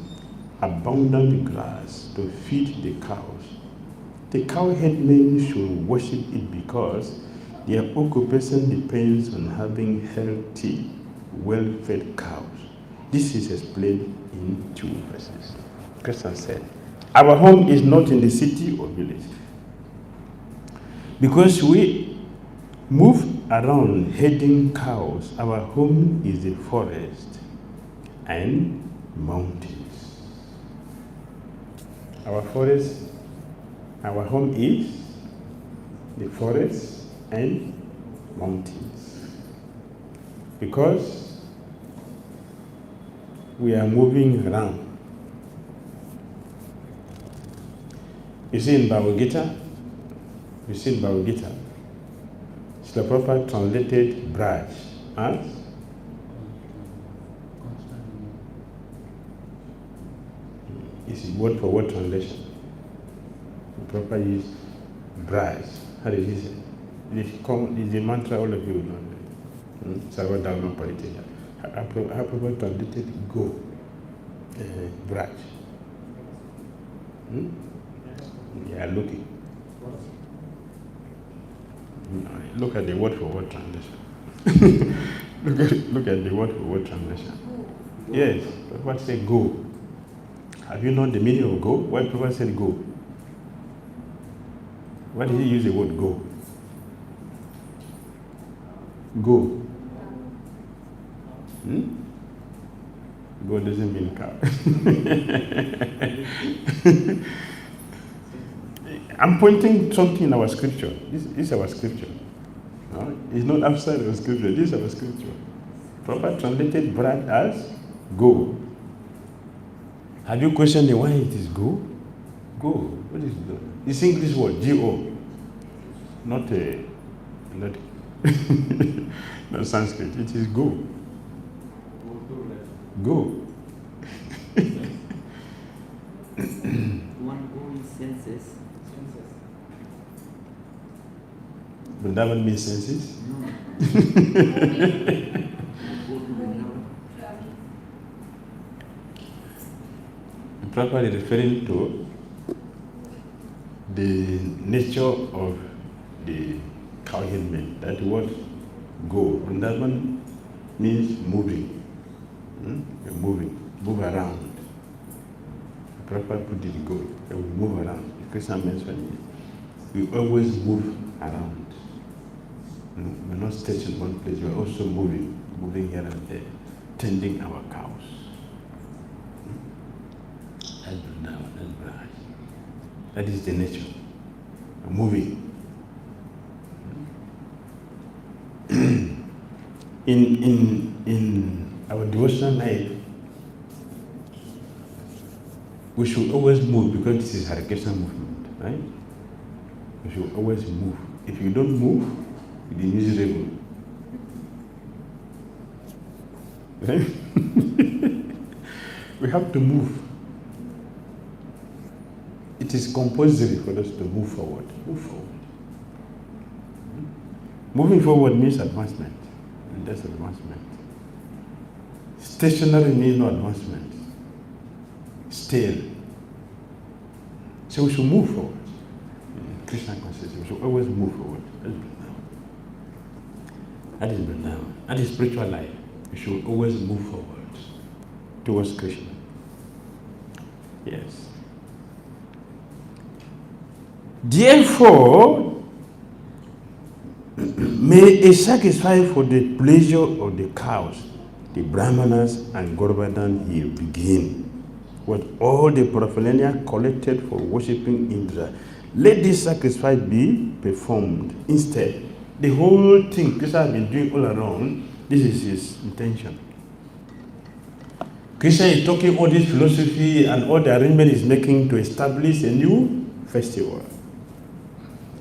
abundant grass to feed the cows, the cow headmen should worship it because their occupation depends on having healthy, well-fed cows. This is explained in 2 verses. Christian said, our home is not in the city or village. Because we move around herding cows, our home is the forest and mountains. Our home is the forest and mountains. Because we are moving around. You see in Bhagavad Gita, Srila Prabhupada translated Braj as it's word for word translation. Prabhupada used Braj. How did he say? It's the mantra all of you know. Sarvadharma Pariteya. How Prabhupada translated go, Braj. Yeah, looking. Look at the word for word translation. look at the word for word translation. Yes, Prabhupada said go. Have you known the meaning of go? Why Prabhupada said go? Why did he use the word go? Go. Go doesn't mean cow. I'm pointing something in our scripture. This is our scripture. No? It's not outside our scripture. This is our scripture. Prabhupada translated bride as go. Have you questioned why it is go? Go. What is go? It's English word, G-O. Not not Sanskrit. It is go. Go. One go is senses. Vrindavan means senses? No. Prabhupada is referring to the nature of the cow headman. That word go. Vrindavan means moving. You're moving. Move around. Prabhupada put it go. We move around. Krishna mentioned it. We always move around. We're not staying in one place. We're also moving here and there, tending our cows. That's Vrindavan, that's Braj. That is the nature. Moving. In our devotional life, we should always move because this is Hare Krishna movement, right? We should always move. If you don't move, you'll be miserable. We have to move. It is compulsory for us to move forward. Move forward. Moving forward means advancement. And that's advancement. Stationary means no advancement. Still. So we should move forward. In Krishna consciousness, we should always move forward. That is Vrindavan. That is spiritual life. We should always move forward towards Krishna. Yes. Therefore, may a sacrifice for the pleasure of the cows, the Brahmanas and Govardhana hill begin with all the paraphernalia collected for worshipping Indra. Let this sacrifice be performed. Instead, the whole thing Krishna has been doing all around, this is his intention. Krishna is talking all this philosophy and all the arrangement he's making to establish a new festival.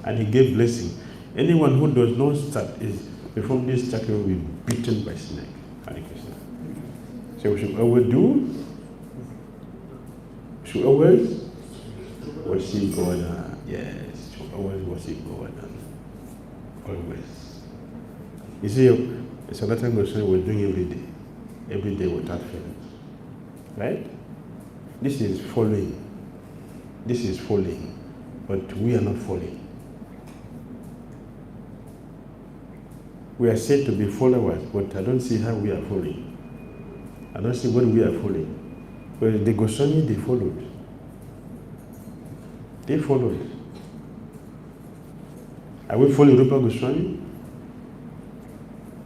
And he gave blessing. Anyone who does not start is perform this sacrifice will be beaten by snake. Hare Krishna. So we should always do, should always worship Govardhana. Yes, should always worship Govardhana. Always. You see, Sanatana Goswami was doing every day without fail. Right? This is following. This is following. But we are not following. We are said to be followers, but I don't see how we are following. I don't see what we are following. But the Goswami, they followed. They followed. Are we following Rupa Goswami?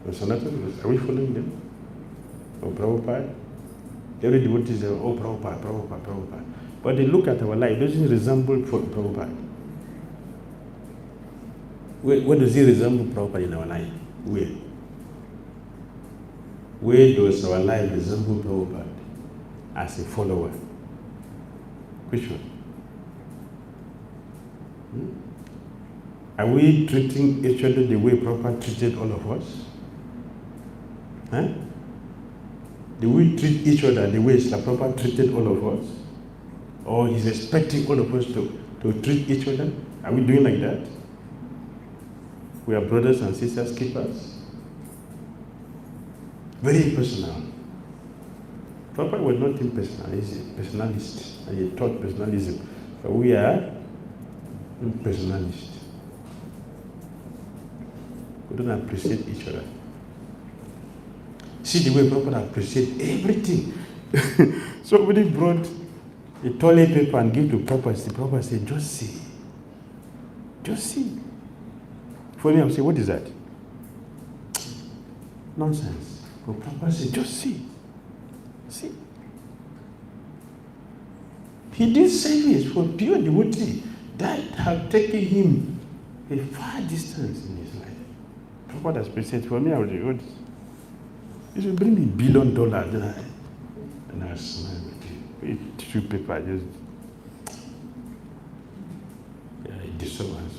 Or Sanatana? Are we following them? Or Prabhupada? Every devotee says, oh, Prabhupada, Prabhupada, Prabhupada. But they look at our life, it doesn't resemble Prabhupada. Where does he resemble Prabhupada in our life? Where? Where does our life resemble Prabhupada as a follower? Which one? Are we treating each other the way Prabhupada treated all of us? Huh? Do we treat each other the way Prabhupada treated all of us? Or he's expecting all of us to treat each other? Are we doing like that? We are brothers and sisters keepers. Very personal. Prabhupada was not impersonal, he's a personalist, and he taught personalism. But we are impersonalists. We don't appreciate each other. See the way Prabhupada appreciates everything. Somebody brought a toilet paper and gave to Prabhupada. The Prabhupada said, just see. Just see. For me, I would say, what is that? Nonsense. But Prabhupada said, just see. See. He did service for pure devotee that have taken him a far distance in his life. Prabhupada has said, for me, I would say, what? You should bring me $1 billion. And I smile with you. Tissue paper, just disturbance.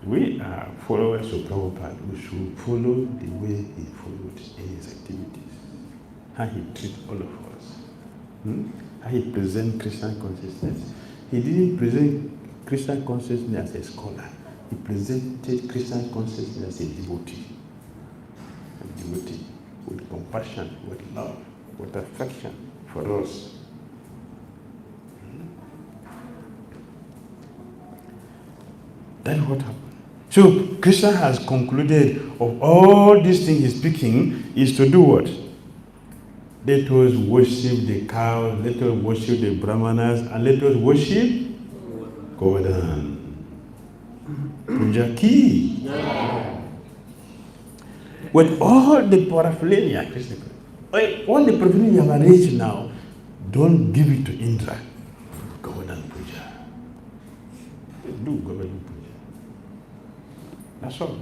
We are followers of Prabhupada. We should follow the way he followed in his activities. How he treats all of us. How he presents Christian consciousness. He didn't present Christian consciousness as a scholar. He presented Christian consciousness as a devotee. A devotee with compassion, with love, with affection for us. That's what happened. So Krishna has concluded of all these things he's speaking is to do what? Let us worship the cow, let us worship the brahmanas, and let us worship Govardhana. Puja ki. With all the paraphernalia, Krishna, all the paraphernalia you have arranged now, don't give it to Indra. Govardhana Puja. Do Govardhana Puja. That's all.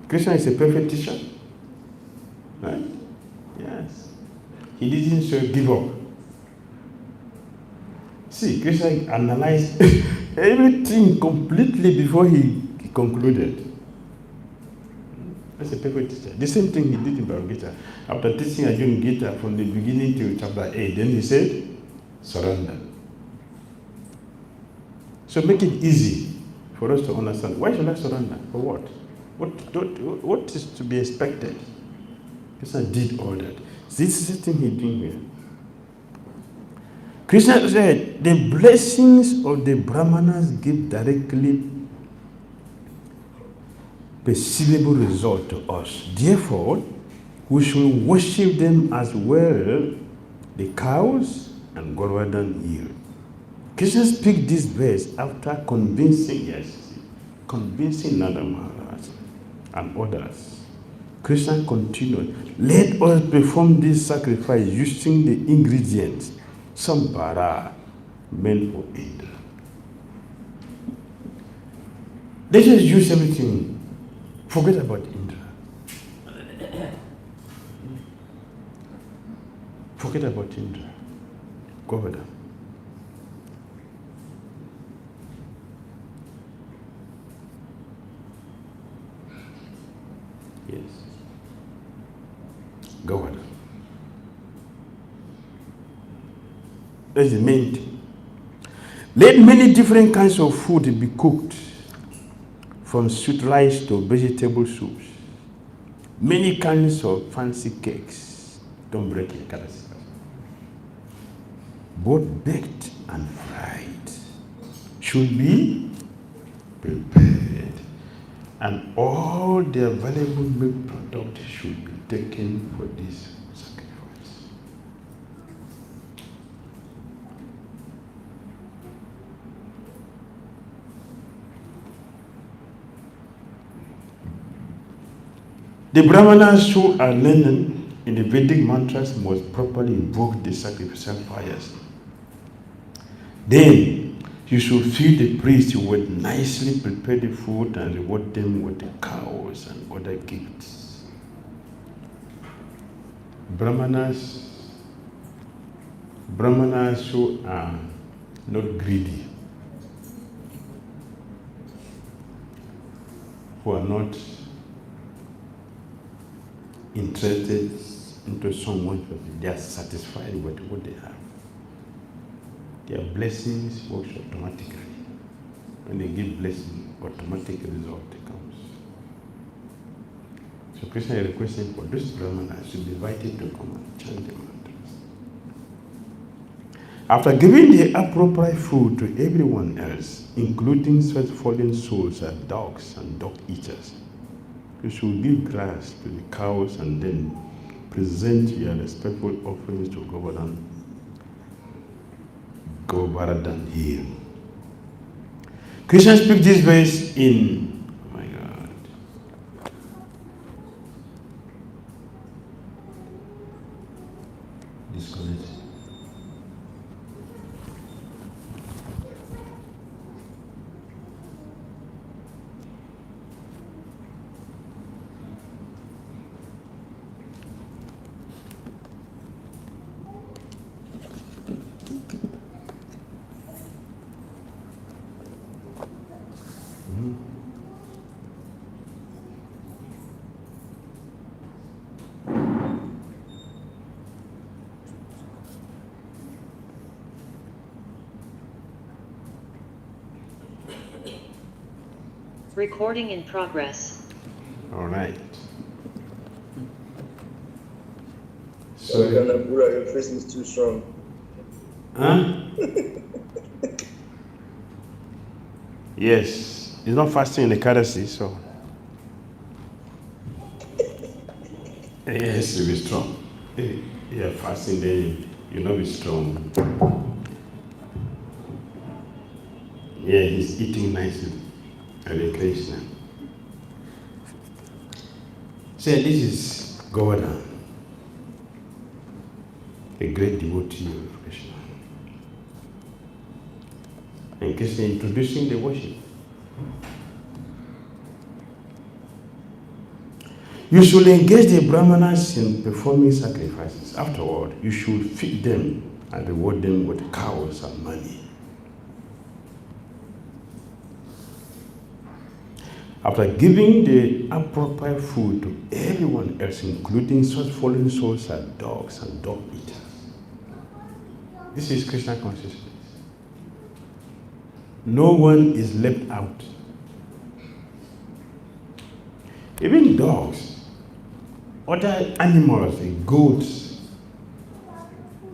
Krishna is a perfect teacher. Right? Yes. He didn't say give up. See, Krishna analyzed everything completely before he concluded. That's a perfect teacher. The same thing he did in Bhagavad Gita. After teaching Arjuna Gita from the beginning to chapter 8, then he said, surrender. So make it easy for us to understand. Why should I surrender? For what? What is to be expected? Krishna did all that. This is the thing he's doing here. Krishna said, the blessings of the Brahmanas give directly perceivable result to us. Therefore, we should worship them as well, the cows and Govardhana-lila. Krishna speaks this verse after convincing Nanda Maharaj and others Krishna continued, let us perform this sacrifice using the ingredients, sambara, meant for Indra. Let us use everything. Forget about Indra. Forget about Indra. Govardhana. Yes. Govardhana. That's the main thing. Let many different kinds of food be cooked, from sweet rice to vegetable soups. Many kinds of fancy cakes. Don't break your currency. Both baked and fried should be prepared, and all the available milk products should be taken for this sacrifice. The Brahmanas who are learned in the Vedic mantras must properly invoke the sacrificial fires. Then you should feed the priests with nicely prepared food and reward them with the cows and other gifts. Brahmanas who are not greedy, who are not interested into someone, they are satisfied with what they have. Their blessings works automatically. When they give blessing, automatic result comes. So Krishna is requesting for those Brahmanas to be invited to come and chant the mantras. After giving the appropriate food to everyone else, including such fallen souls as dogs and dog eaters, you should give grass to the cows and then present your respectful offerings to Govardhana-lila. Krishna speaks this verse in, oh my God, disconnect. Recording in progress. All right. So Ganapura, your face is too strong. Huh? Yes. It's not fasting in the Ekaddasi, so. Yes, to be strong. Yeah, fasting then you know be strong. Yeah, he's eating nicely. Hare Krishna. So this is Govardhana, a great devotee of Krishna. And Krishna introducing the worship. You should engage the Brahmanas in performing sacrifices. Afterward, you should feed them and reward them with cows and money. After giving the appropriate food to everyone else, including such fallen souls as dogs and dog eaters. This is Krishna consciousness. No one is left out. Even dogs, other animals, like goats,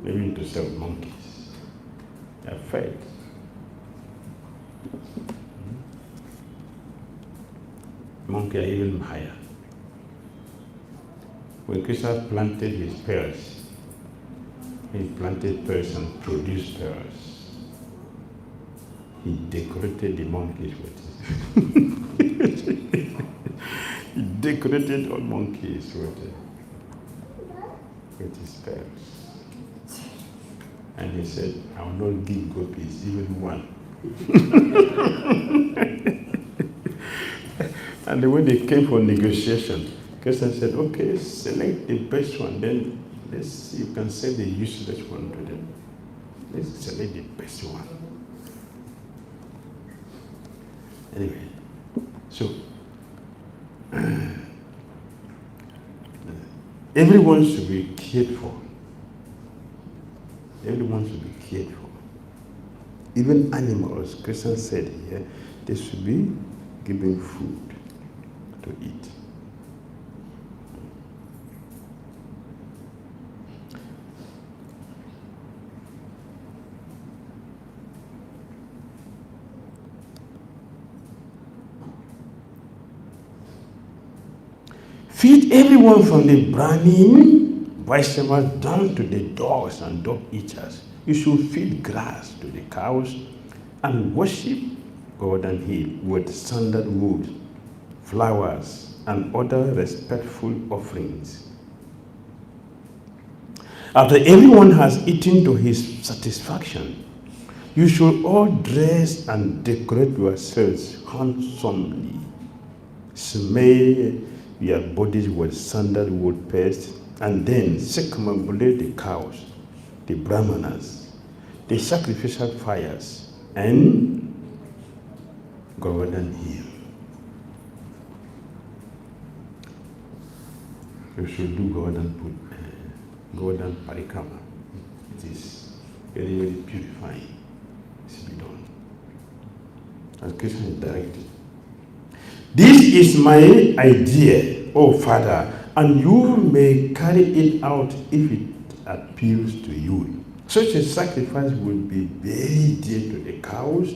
maybe to sell monkeys, they are fed. Monkey are even higher. When Krishna planted his pears, he planted pears and produced pears. He decorated the monkeys with it. He decorated all monkeys with his bells. And he said, I will not give gopis even one. And when they came for negotiation, Krishna said, okay, select the best one, then let's see, you can sell the useless one to them. Let's select the best one. Anyway, so everyone should be cared for. Everyone should be cared for. Even animals, Krishna said here, they should be given food to eat. Feed everyone from the Brahmin, Vaishnavas down to the dogs and dog eaters. You should feed grass to the cows and worship Govardhana-lila with sandalwood, flowers, and other respectful offerings. After everyone has eaten to his satisfaction, you should all dress and decorate yourselves handsomely. Smear your bodies with sandalwood paste, and then circumambulate the cows, the brahmanas, the sacrificial fires, and Govardhana-lila. You should do Govardhan Parikrama. It is very, very purifying. It should be done. As Krishna is directed. This is my idea, O Father, and you may carry it out if it appeals to you. Such a sacrifice will be very dear to the cows,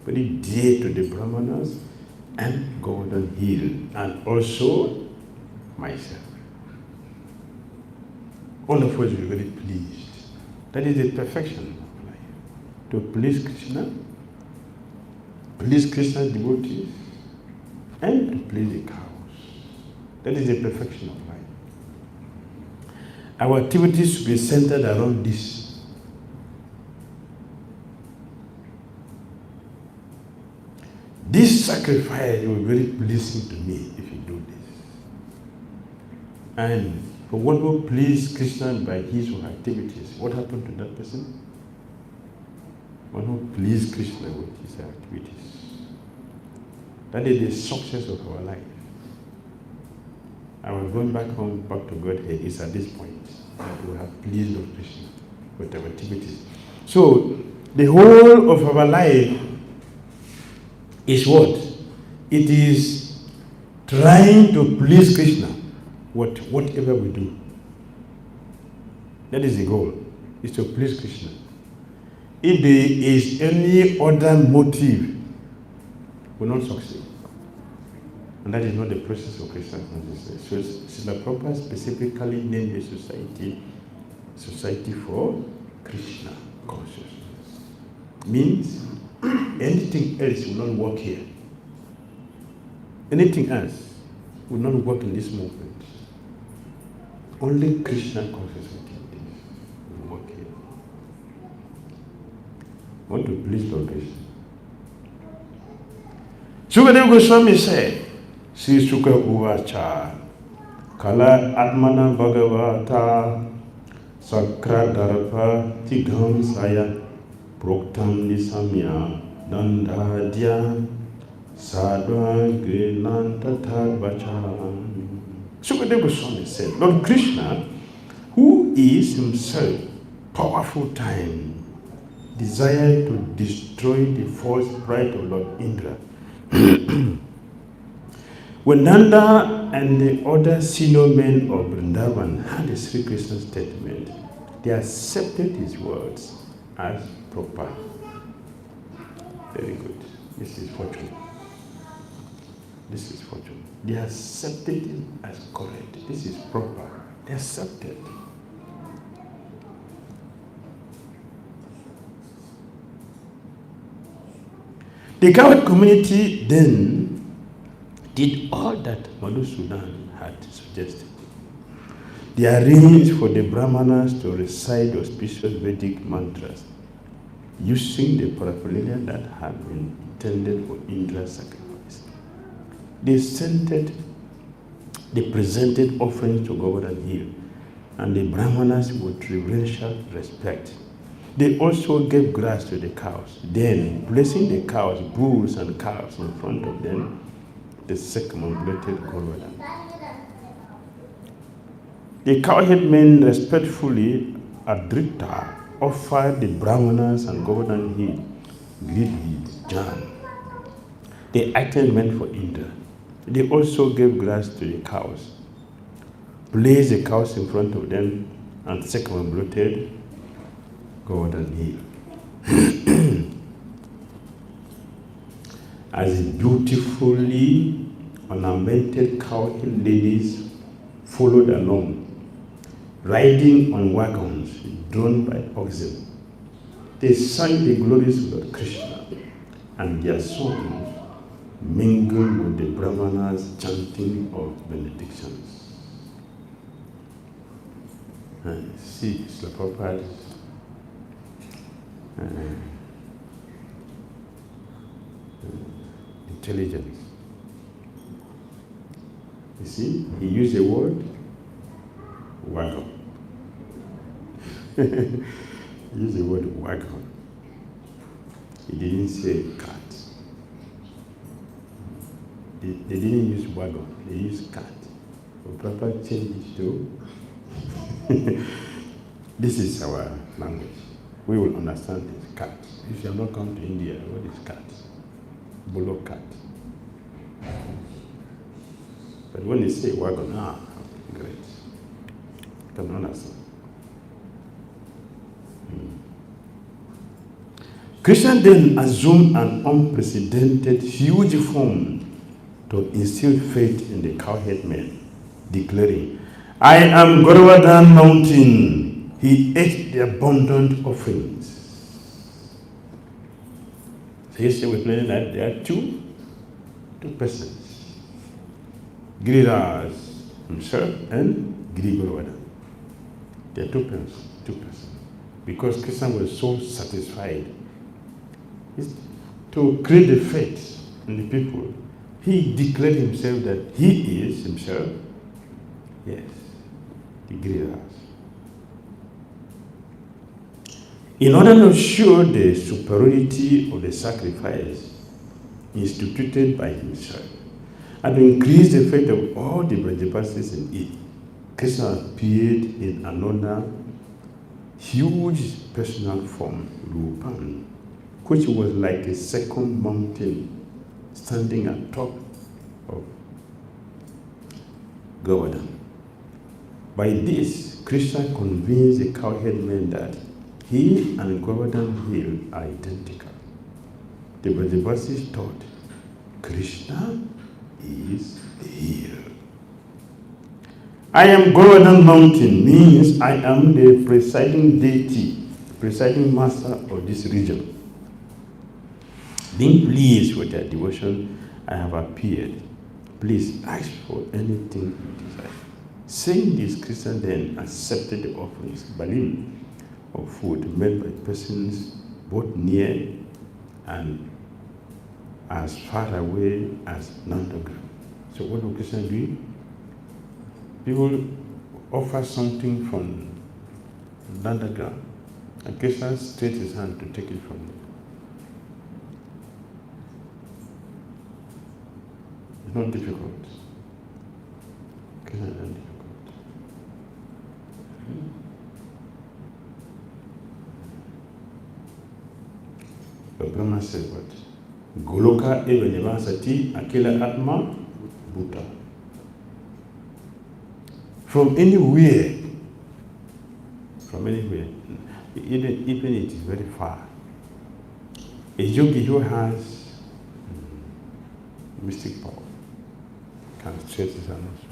very dear to the brahmanas, and Govardhana-lila, and also myself. All of us will be very pleased. That is the perfection of life. To please Krishna's devotees, and to please the cows. That is the perfection of life. Our activities should be centered around this. This sacrifice will be very pleasing to me if you do this. And for one who pleases Krishna by his own activities, what happened to that person? One who pleases Krishna with his activities. That is the success of our life. Our going back home, back to Godhead, is at this point that we have pleased Lord Krishna with our activities. So, the whole of our life is what? It is trying to please Krishna, whatever we do. That is the goal, is to please Krishna. If there is any other motive, will not succeed. And that is not the process of Krishna consciousness. So Srila Prabhupada specifically named the society for Krishna consciousness. Means anything else will not work here. Anything else will not work in this movement. Only Krishna consciousness will work here. I want to please Lord Krishna. 𝐂𝐤𝐳 Goswami said, Sri Sukha Uvacha, Kala Atmana Bhagavata, Sakra Dharpa Tigham Saya, Proktam Nisamya, Dandadya, Sadva Grinantatha Vacha. 𝐂𝐤𝐳 Goswami said, Lord Krishna, who is himself powerful time, desired to destroy the false pride of Lord Indra. When Nanda and the other senior men of Vrindavan heard the Sri Krishna statement, they accepted his words as proper. Very good. This is fortune. This is fortune. They accepted it as correct. This is proper. They accepted. The cowherd community then did all that Madhusudan had suggested. They arranged for the Brahmanas to recite auspicious Vedic mantras using the paraphernalia that had been intended for Indra's sacrifice. They presented offerings to Govardhana-lila, and the Brahmanas with reverential respect. They also gave grass to the cows. Then, placing the cows, bulls and cows in front of them, they circumambulated Govardhana. The cowherd men respectfully at Dhira offered the Brahmanas and Govardhana-lila with jam, the item meant for Indra. They also gave grass to the cows, placed the cows in front of them, and circumambulated Govardhana-lila. As beautifully ornamented cowherd ladies followed along, riding on wagons drawn by oxen, they sang the glories of Lord Krishna, and their songs mingled with the Brahmanas' chanting of benedictions. See, Srila Prabhupada's intelligence. You see, he used the word wagon. He used the word wagon. He didn't say cat. They didn't use wagon, they used cat. So Prabhupada changed it to this is our language. We will understand this, cat. If you have not come to India, what is cat? Bullock cat. But when they say wagon, great. Can understand. Krishna then assumed an unprecedented huge form to instill faith in the cowherd men, declaring, I am Govardhana mountain. He ate the abundant offerings. So yesterday we learned that there are two persons. Giriraj himself and Giri Govardhana. There are two persons. Because Krishna was so satisfied to create the faith in the people, he declared himself that he is himself, yes, the Giriraj. In order to show the superiority of the sacrifice instituted by himself, and to increase the faith of all the Vrajavasis in it, Krishna appeared in another huge personal form, Rupan, which was like a second mountain standing atop of Govardhana. By this, Krishna convinced the cowherd men that he and Govardhana-lila are identical. The Vrajavasis thought Krishna is the hill. I am Govardhana mountain means I am the presiding deity, presiding master of this region. Being pleased with their devotion, I have appeared. Please ask for anything you desire. Saying this, Krishna then accepted the offerings, balim, of food made by persons both near and as far away as Nandagram. So what will Krishna do? People offer something from Nandagram, and Krishna stretches his hand to take it from them. It's not difficult. Krishna is not difficult. The Brahma said what? Goloka eva nivasati akila atma bhuta. From anywhere, even it is very far. A yogi who has mystic power can stretch his hand also.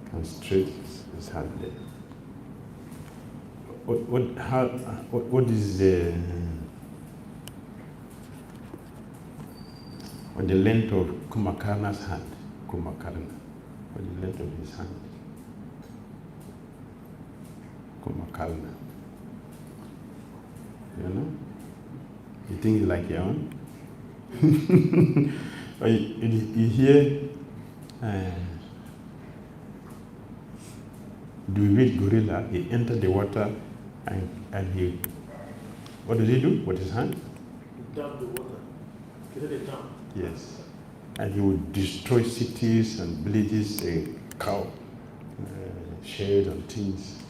Can stretch his hand there. What is the on the length of Kumbhakarna's hand. Kumbhakarna, on the length of his hand. Kumbhakarna. You know? You think it's like your own? Or you hear the big gorilla, he entered the water and he, what did he do with his hand? He dumped the water. He did a dump. Yes. And he would destroy cities and villages, cow, sheds and things.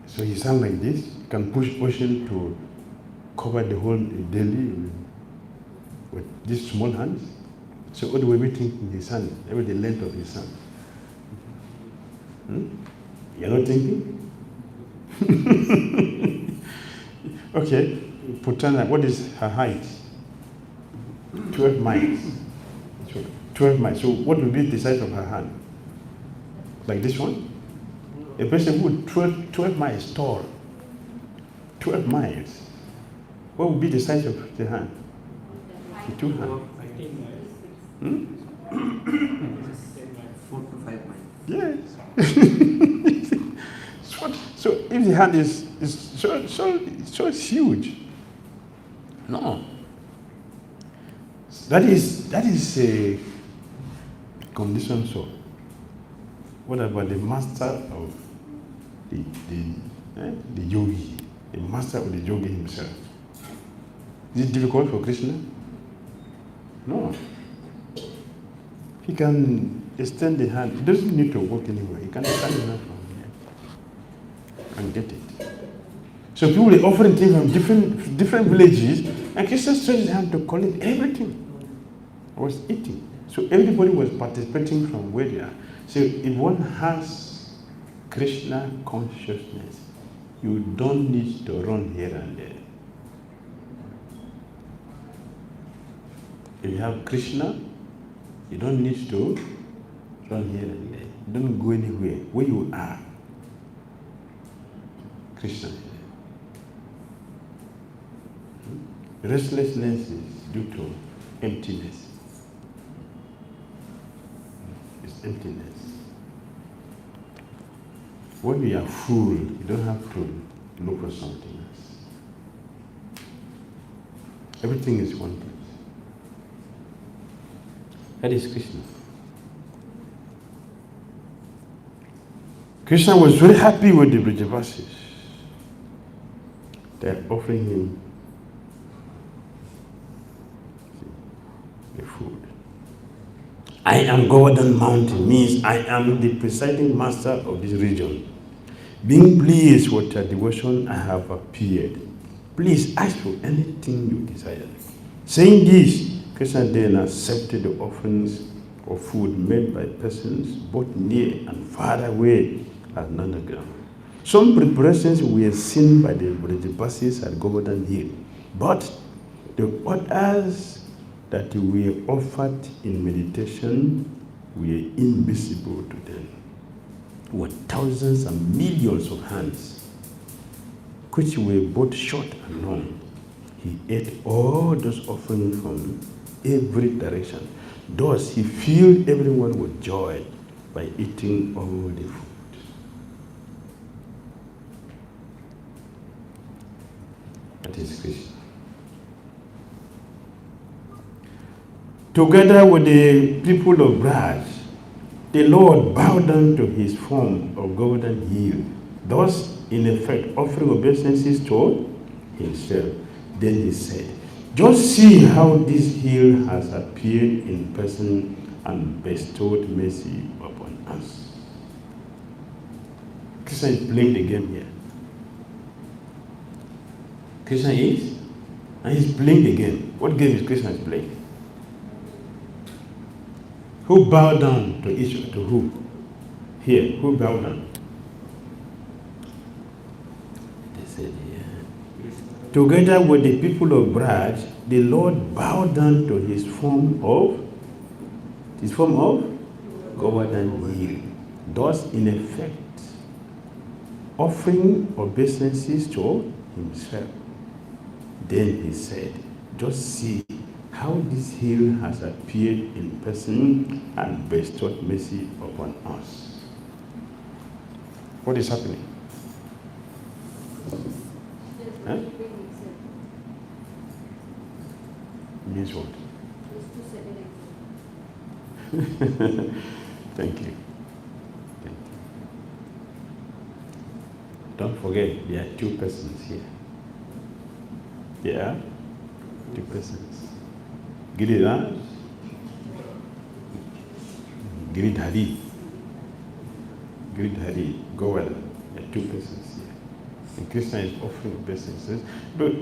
So his hand like this can push ocean to cover the whole Delhi with these small hands. So all the way we think in his hand, every the length of his hand. You're not thinking? Okay, Putana, what is her height? 12 miles. 12 miles. So what would be the size of her hand? Like this one? A person who is 12 miles tall. 12 miles. What would be the size of the hand? The two hands. 4 to 5 miles. Yes. So if the hand is so huge, no. That is a condition. So what about the master of the yogi, the master of the yogi himself? Is it difficult for Krishna? No. He can extend the hand. He doesn't need to walk anywhere. He can stand enough from here and get it. So people are offering things from different villages, and Krishna stretched his hand to collect everything. Was eating. So everybody was participating from where they are. So if one has Krishna consciousness, you don't need to run here and there. If you have Krishna, you don't need to run here and there. You don't go anywhere. Where you are, Krishna is there. Restlessness is due to emptiness. It's emptiness. When you are full, you don't have to look for something else. Everything is one place. That is Krishna. Krishna was very happy with the Vrajavasis. They are offering him the food. I am Govardhana mountain means I am the presiding master of this region. Being pleased with your devotion, I have appeared. Please ask for anything you desire. Saying this, Krishna then accepted the offerings of food made by persons both near and far away at Nandagram. Some preparations were seen by the Vrajavasis at Govardhana-lila, but the others that were offered in meditation were invisible to them, with thousands and millions of hands, which were both short and long. He ate all those offerings from every direction. Thus, he filled everyone with joy by eating all the food. That is Krishna. Together with the people of Vraj, the Lord bowed down to his form of Govardhana-lila, thus, in effect, offering obeisances to himself. Then he said, just see how this hill has appeared in person and bestowed mercy upon us. Krishna is playing the game here. Krishna is, and he's playing the game. What game is Krishna playing? Who bowed down to each, to who? Here, who bowed down? They said, together with the people of Vraj, the Lord bowed down to his form of Govardhana-lila. Thus, in effect, offering obeisances to himself. Then he said, just see how this hill has appeared in person and bestowed mercy upon us. What is happening? Huh? Means what? Thank you. Don't forget, there are two persons here. There are two persons. Giriraj, Giridhari, Govardhana. There are two persons here. And Krishna is offering obeisances. But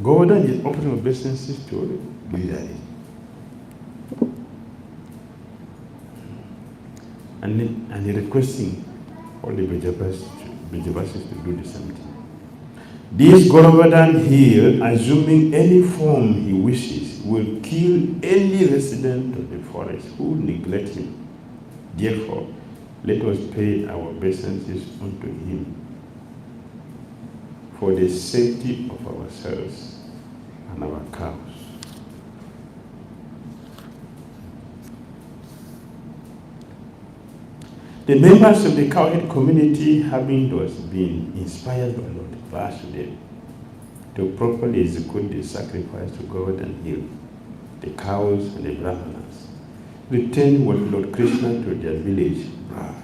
Govardhana is offering obeisances to Giridhari. And he requesting all the Vrajavasis to do the same thing. This Govardhana here, assuming any form he wishes, will kill any resident of the forest who neglect him. Therefore, let us pay our obeisances unto him for the safety of ourselves and our cows. The members of the cowherd community, having thus been inspired by Lord Vasudeva to properly execute the sacrifice to God and heal the cows and the brahmanas, returned with Lord Krishna to their village, Vraj.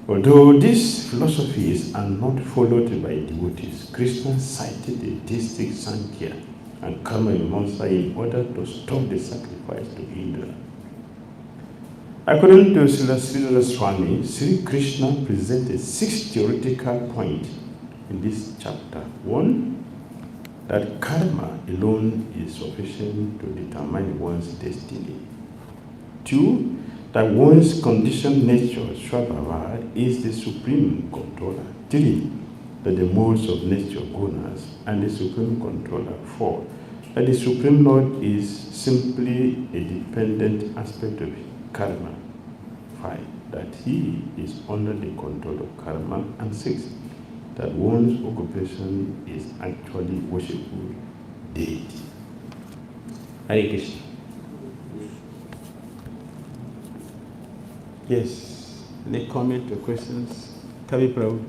Although these philosophies are not followed by devotees, Krishna cited the deistic Sankhya and 𝐾𝐚𝐦𝐿 in order to stop the sacrifice to Indra. According to Srila Swami, Sri Krishna presented 6 theoretical points in this chapter. 1, that karma alone is sufficient to determine one's destiny. 2, that one's conditioned nature, Swabhava, is the supreme controller. 3, that the modes of nature, gunas, and the supreme controller. 4, that the Supreme Lord is simply a dependent aspect of karma. 5, that he is under the control of karma. And 6, that one's occupation is actually worshipful deity. Hare Krishna. Yes, any comment or questions? Kavi Prabhu.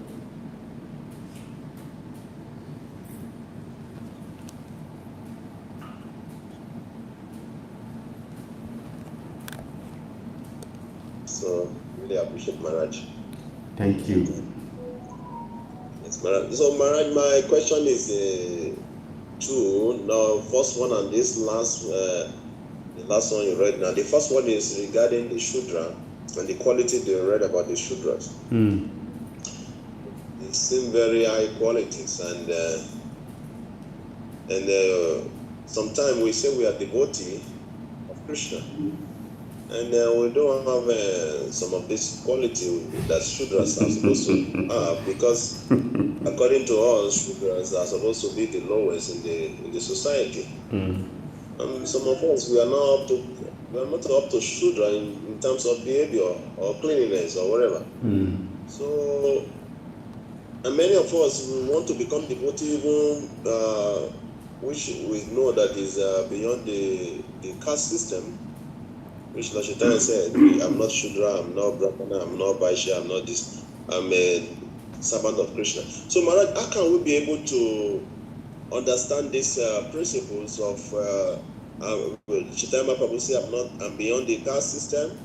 So, really appreciate Maharaj. Thank you. Yes, Maharaj. So, Maharaj, my question is two. Now, first one and this last, the last one you read now. The first one is regarding the Shudra and the quality they read about the Shudras. They seem very high qualities, and sometimes we say we are devotee of Krishna. And we don't have some of this quality that Shudras are supposed to have, because according to us, Shudras are supposed to be the lowest in the society. Some of us, we are not up to Shudra in terms of behavior or cleanliness or whatever. So, and many of us, we want to become devotee even which we know that is beyond the caste system. Which Lashitana said, I'm not Shudra, I'm not Brahmana, I'm not Vaishya, I'm not this, I'm a servant of Krishna. So Maharaj, how can we be able to understand these principles of Chaitanya Prabhu say, I'm beyond the caste system,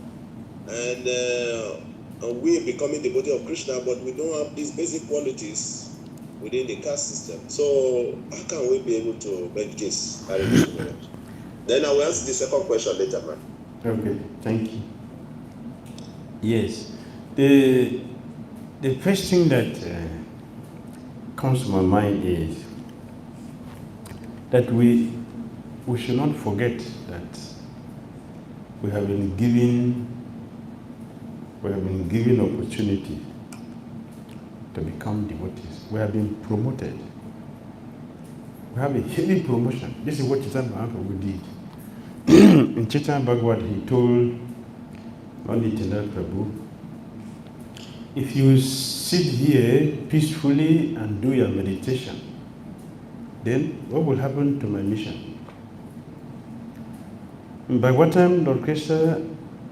and we becoming the devotee of Krishna, but we don't have these basic qualities within the caste system. So how can we be able to make this? Then I will answer the second question later, man. Okay, thank you. Yes, the first thing that comes to my mind is that we should not forget that we have been given opportunity to become devotees. We have been promoted. We have a heavy promotion. This is what Chaitanya Mahaprabhu did. In Chaitanya Bhagavad, he told Nityananda Prabhu if you sit here peacefully and do your meditation, then what will happen to my mission? By what time Lord Krishna,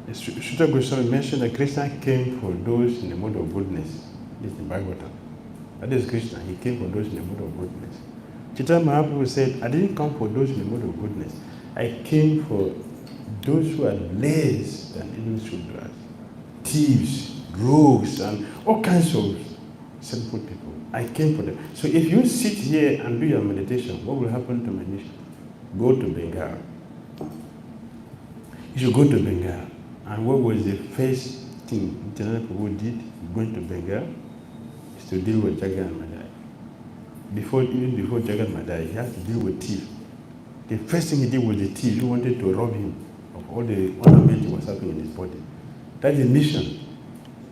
Sutta Goswami mentioned that Krishna came for those in the mode of goodness. This is the Bhagavatam. That is Krishna. He came for those in the mode of goodness. Chaitanya Mahaprabhu said, I didn't come for those in the mode of goodness. I came for those who are less than even Sudras, thieves, rogues, and all kinds of sinful people. I came for them. So if you sit here and do your meditation, what will happen to my mission? Go to Bengal. You should go to Bengal. And what was the first thing Chaitanya Prabhu did going to Bengal? Is to deal with Jagat and Madai. Even before Jagat Madai, he had to deal with thieves. The first thing he did was the thief who wanted to rob him of all the ornament that was happening in his body. That's the mission.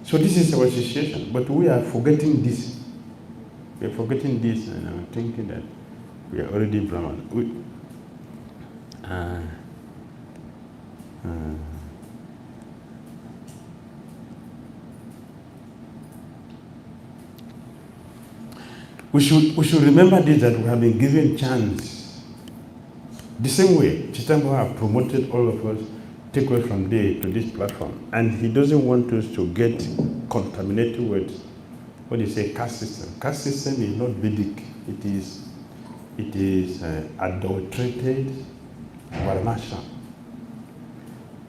So this is our situation, but we are forgetting this. We are forgetting this, and I'm thinking that we are already Brahman. We should remember this, that we have been given chance. The same way Chaitanya have promoted all of us, take away from there to this platform, and he doesn't want us to get contaminated with what they say caste system. Caste system is not Vedic. It is adulterated Varnashram.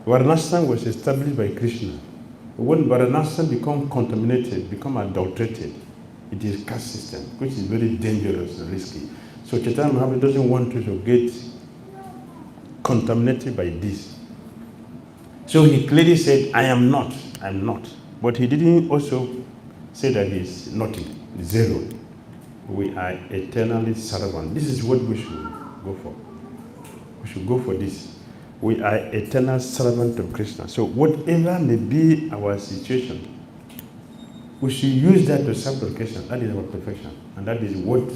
Varnashram was established by Krishna. When Varnashram become contaminated, become adulterated, it is caste system, which is very dangerous and risky. So Chaitanya Mahaprabhu doesn't want us to get contaminated by this. So he clearly said, I am not. But he didn't also say that he's nothing, zero. We are eternally servant. This is what we should go for. We should go for this. We are eternal servant of Krishna. So whatever may be our situation, we should use that to serve Krishna. That is our perfection. And that is what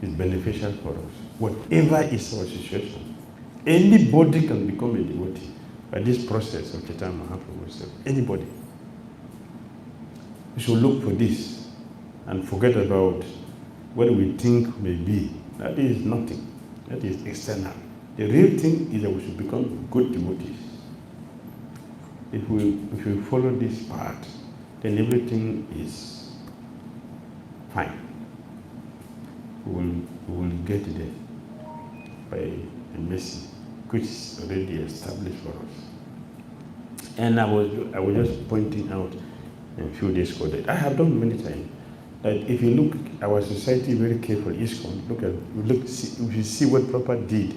is beneficial for us. Whatever is our situation, anybody can become a devotee by this process of Chaitanya Mahaprabhu. Anybody. We should look for this and forget about what we think may be. That is nothing. That is external. The real thing is that we should become good devotees. If we follow this path, then everything is fine. We will get there by the mercy which is already established for us. And I was just pointing out a few days ago that I have done many times that if you look at our society very carefully, if you see what Prabhupada did,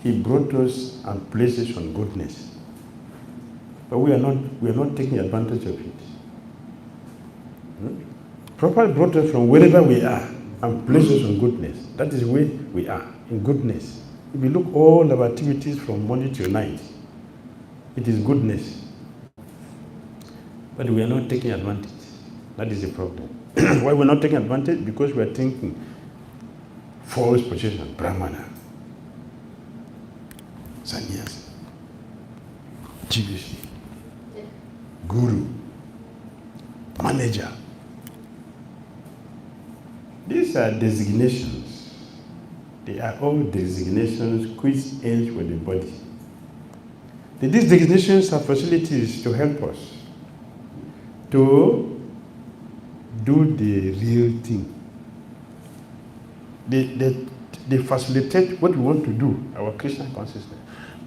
he brought us and placed us on goodness. But we are not taking advantage of it. Prabhupada brought us from wherever we are and placed us on goodness. That is where we are, in goodness. If you look all our activities from morning till night, it is goodness. But we are not taking advantage. That is the problem. Why we're not taking advantage? Because we are thinking false position, Brahmana, Sannyasi, GBC, Guru, Manager. These are designations. They are all designations which ends with the body. These designations are facilities to help us to do the real thing. They facilitate what we want to do, our Krishna consciousness.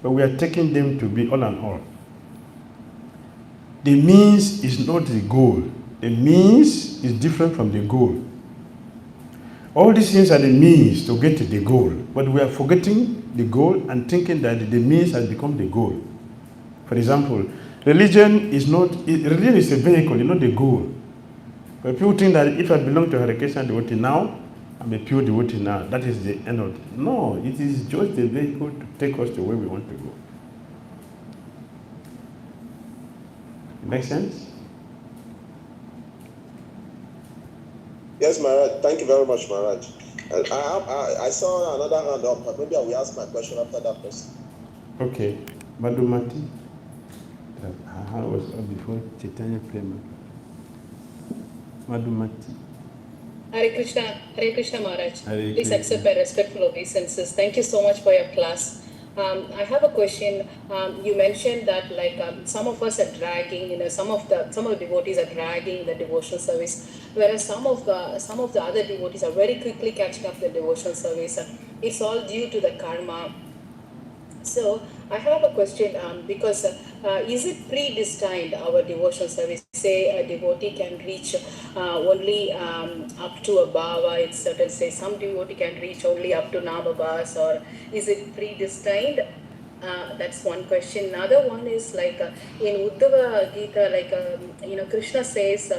But we are taking them to be all and all. The means is not the goal. The means is different from the goal. All these things are the means to get to the goal, but we are forgetting the goal and thinking that the means has become the goal. For example, religion is a vehicle, not the goal. But people think that if I belong to Hare Krishna devotee now, I'm a pure devotee now, that is the end of it. No, it is just a vehicle to take us to where we want to go. Make sense? Yes, Maharaj. Thank you very much, Maharaj. I saw another hand up. Maybe I will ask my question after that person. Okay. Madhumati. Her hand was up before Chaitanya Prema. Madhumati. Hare Krishna Maharaj. Hare Please Krishna. accept my respectful obeisances. Thank you so much for your class. I have a question. You mentioned that some of us are dragging, some of the devotees are dragging the devotional service, whereas some of the other devotees are very quickly catching up the devotional service. It's all due to the karma. So I have a question because is it predestined, our devotional service? Say a devotee can reach only up to a bhava in certain, say some devotee can reach only up to nabhavas, or is it predestined? That's one question. Another one is in Uddhava Gita, Krishna says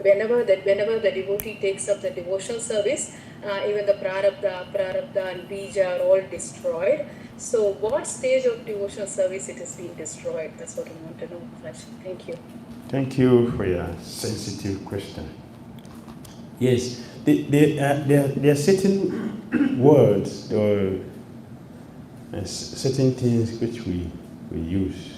whenever the devotee takes up the devotional service, even the prarabdha and bija are all destroyed. So what stage of devotional service it is being destroyed? That's what I want to know. Thank you. Thank you for your sensitive question. Yes, there are certain words or certain things which we use.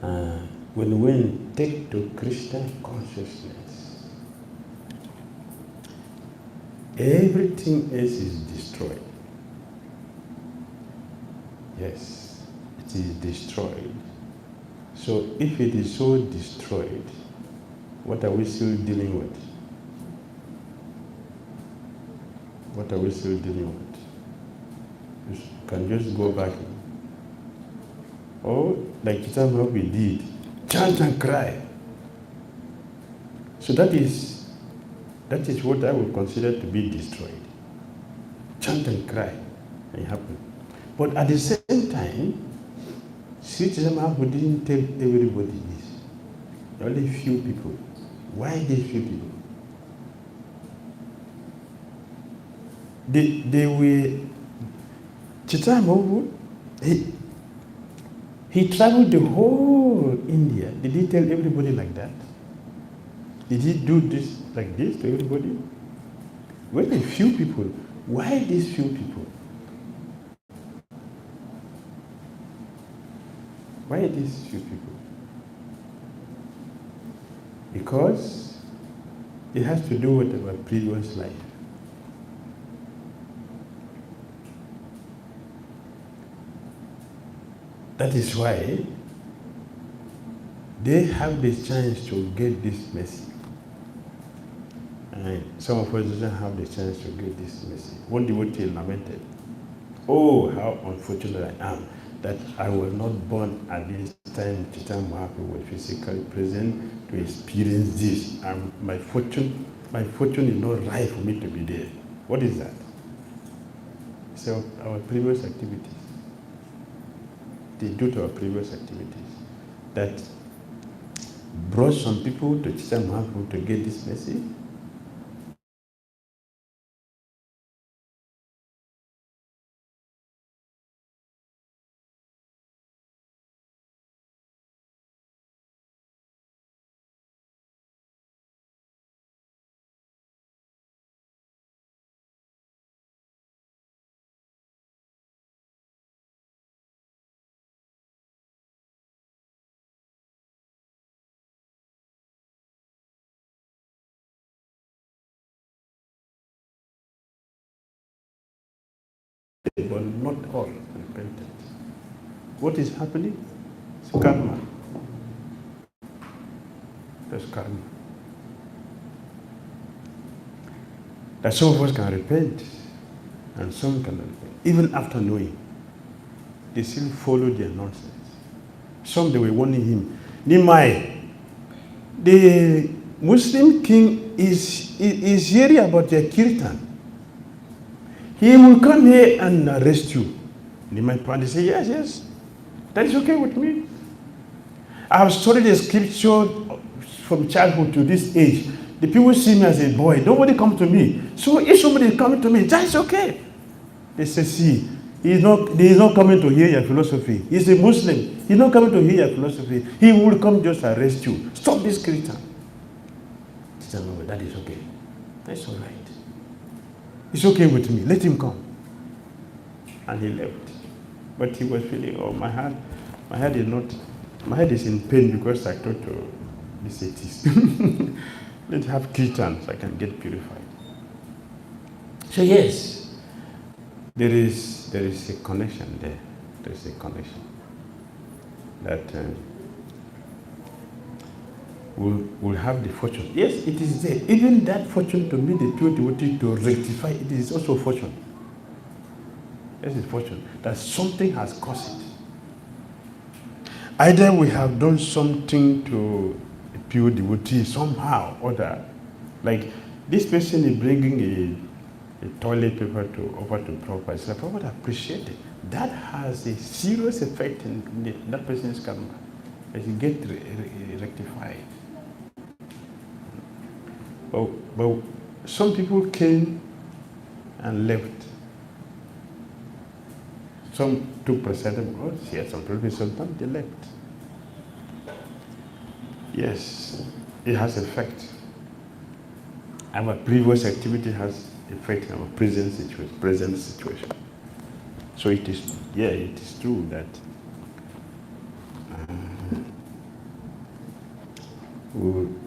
When we take to Krishna consciousness, everything else is destroyed. Yes, it is destroyed. So if it is so destroyed, what are we still dealing with? What are we still dealing with? You can just go back. Or like 𝐾𝐡𝐚𝐤𝐭𝐢 we did, chant and cry. So that is what I would consider to be destroyed. Chant and cry, and it happened. But at the same time, Sri 𝐶𝐻 didn't tell everybody this. Only few people. Why these few people? They were 𝐶𝐻, he traveled the whole India. Did he tell everybody like that? Did he do this like this to everybody? Well, a few people. Why these few people? Why these few people? Because it has to do with our previous life. That is why they have the chance to get this message. And some of us don't have the chance to get this message. One devotee lamented, "Oh, how unfortunate I am that I was not born at this time 𝐶𝐻 was physically present to experience this. And my fortune is not right for me to be there." What is that? So our previous activities. Due to our previous activities that brought some people to 𝐶𝐻 to get this message. But not all repentant. What is happening? It's karma. That's karma. That some of us can repent and some cannot repent. Even after knowing, they still follow their nonsense. Some they were warning him, Nimai, the Muslim king is hearing about your kirtan. He will come here and arrest you. Nimai Pandey say, yes, that is okay with me. I have studied the scripture from childhood to this age. The people see me as a boy. Nobody come to me. So if somebody is coming to me, that's okay. They say, see, he is not coming to hear your philosophy. He's a Muslim. He's not coming to hear your philosophy. He will come just arrest you. Stop this kirtan. That is okay. That's all right. It's okay with me. Let him come. And he left. But he was feeling, oh, my heart is not My head is in pain because I talked to this atheist. Let's have kirtan so I can get purified. So yes, there is a connection there. There is a connection that we'll have the fortune. Yes, it is there. Even that fortune to meet the pure devotee to rectify it is also fortune. Yes, it's fortune. That something has caused it. Either we have done something to a pure devotee somehow or other. Like this person is bringing a toilet paper to offer to Prabhupada. It's like, Prabhupada appreciate it. That has a serious effect in that person's karma. As you get rectified. But some people came and left. Some took prasadam, yes, some people sometimes they left. Yes, it has effect. Our previous activity has effect on our present situation. So it is, yeah, it is true that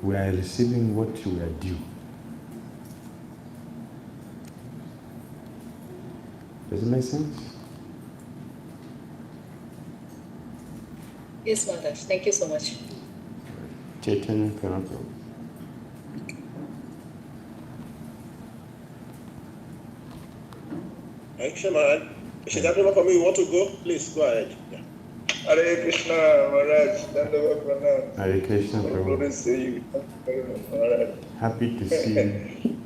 we are receiving what we are due. Does it make sense? Yes, Maharaj. Thank you so much. 𝐃𝐡𝐚𝐤𝐭𝐢. Action, man. Is it happening for me? You want to go? Please go ahead. Yeah. Hare Krishna, Maharaj. Dandava Pranam. Hare Krishna, Glory Prabhu. to you, Maharaj. Happy to see you.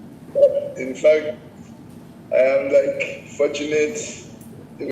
In fact, I am like fortunate